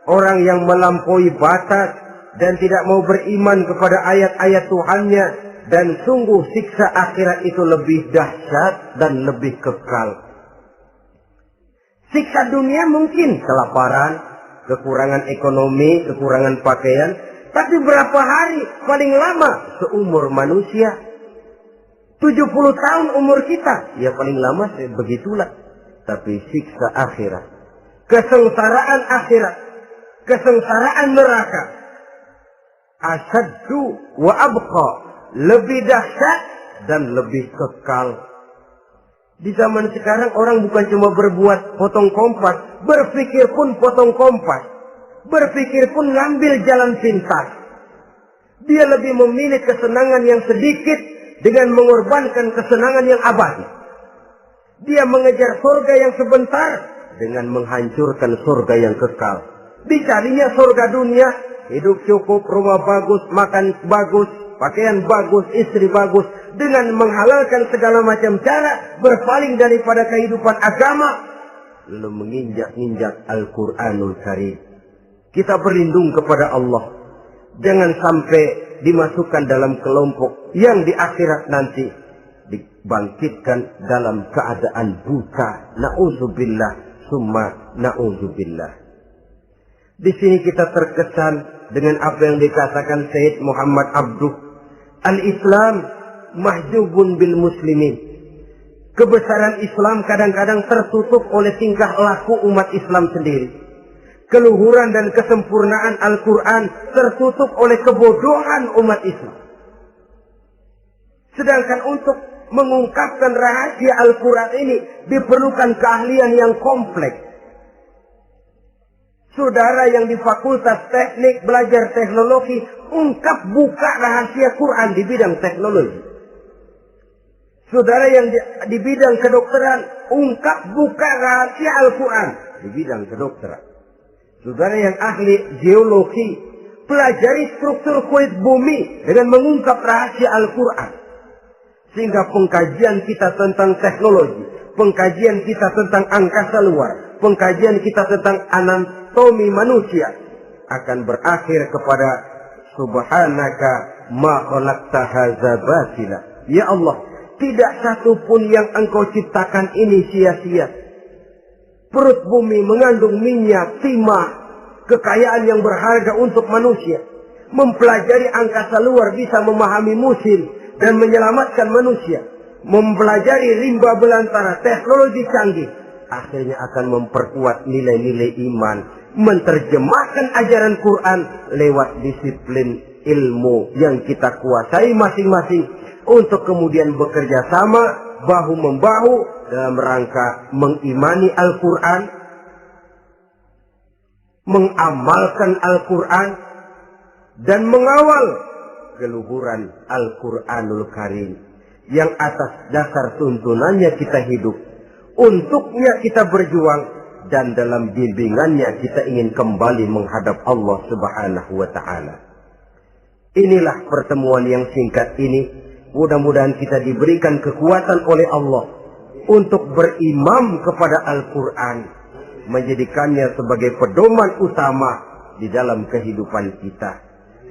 Speaker 2: orang yang melampaui batas dan tidak mau beriman kepada ayat-ayat Tuhannya, dan sungguh siksa akhirat itu lebih dahsyat dan lebih kekal. Siksa dunia mungkin kelaparan, kekurangan ekonomi, kekurangan pakaian, tapi berapa hari paling lama seumur manusia? 70 tahun umur kita, ya paling lama begitulah. Tapi siksa akhirat, kesengsaraan akhirat, kesengsaraan neraka, asaddu wa abqa, lebih dahsyat dan lebih kekal. Di zaman sekarang orang bukan cuma berbuat potong kompas, berpikir pun potong kompas, berpikir pun ngambil jalan pintas. Dia lebih memilih kesenangan yang sedikit dengan mengorbankan kesenangan yang abadi. Dia mengejar surga yang sebentar dengan menghancurkan surga yang kekal. Dicarinya surga dunia, hidup cukup, rumah bagus, makan bagus, pakaian bagus, istri bagus, dengan menghalalkan segala macam cara, berpaling daripada kehidupan agama, lalu menginjak-injak Al-Quranul Karim. Kita berlindung kepada Allah, jangan sampai dimasukkan dalam kelompok yang di akhirat nanti dibangkitkan dalam keadaan buta. Na'udzubillah summa na'udzubillah. Di sini kita terkesan dengan apa yang dikatakan Sayyid Muhammad Abduh, al-Islam mahjubun bil muslimin. Kebesaran Islam kadang-kadang tertutup oleh tingkah laku umat Islam sendiri. Keluhuran dan kesempurnaan Al-Quran tertutup oleh kebodohan umat Islam. Sedangkan untuk mengungkapkan rahasia Al-Quran ini diperlukan keahlian yang kompleks. Saudara yang di Fakultas Teknik belajar teknologi, ungkap buka rahasia Quran di bidang teknologi. Saudara yang di bidang kedokteran, ungkap buka rahasia Al-Quran di bidang kedokteran. Saudara yang ahli geologi, pelajari struktur kulit bumi dengan mengungkap rahasia Al-Quran. Sehingga pengkajian kita tentang teknologi, pengkajian kita tentang angkasa luar, pengkajian kita tentang anatomi manusia akan berakhir kepada subhanaka ma khalaqta hadza batila. Ya Allah, tidak satu pun yang engkau ciptakan ini sia-sia. Perut bumi mengandung minyak, timah, kekayaan yang berharga untuk manusia. Mempelajari angkasa luar bisa memahami musim dan menyelamatkan manusia. Mempelajari rimba belantara, teknologi canggih, akhirnya akan memperkuat nilai-nilai iman. Menterjemahkan ajaran Quran lewat disiplin ilmu yang kita kuasai masing-masing, untuk kemudian bekerja sama bahu-membahu dalam rangka mengimani Al-Quran, mengamalkan Al-Quran, dan mengawal keluhuran Al-Quranul Karim yang atas dasar tuntunannya kita hidup, untuknya kita berjuang, dan dalam bimbingannya kita ingin kembali menghadap Allah Subhanahu wa Ta'ala. Inilah pertemuan yang singkat ini. Mudah-mudahan kita diberikan kekuatan oleh Allah untuk berimam kepada Al-Quran, menjadikannya sebagai pedoman utama di dalam kehidupan kita.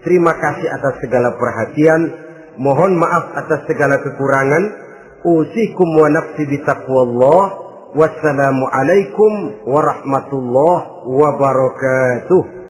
Speaker 2: Terima kasih atas segala perhatian. Mohon maaf atas segala kekurangan. Usikum wa nafsi bitaqwallah. Wassalamualaikum warahmatullahi wabarakatuh.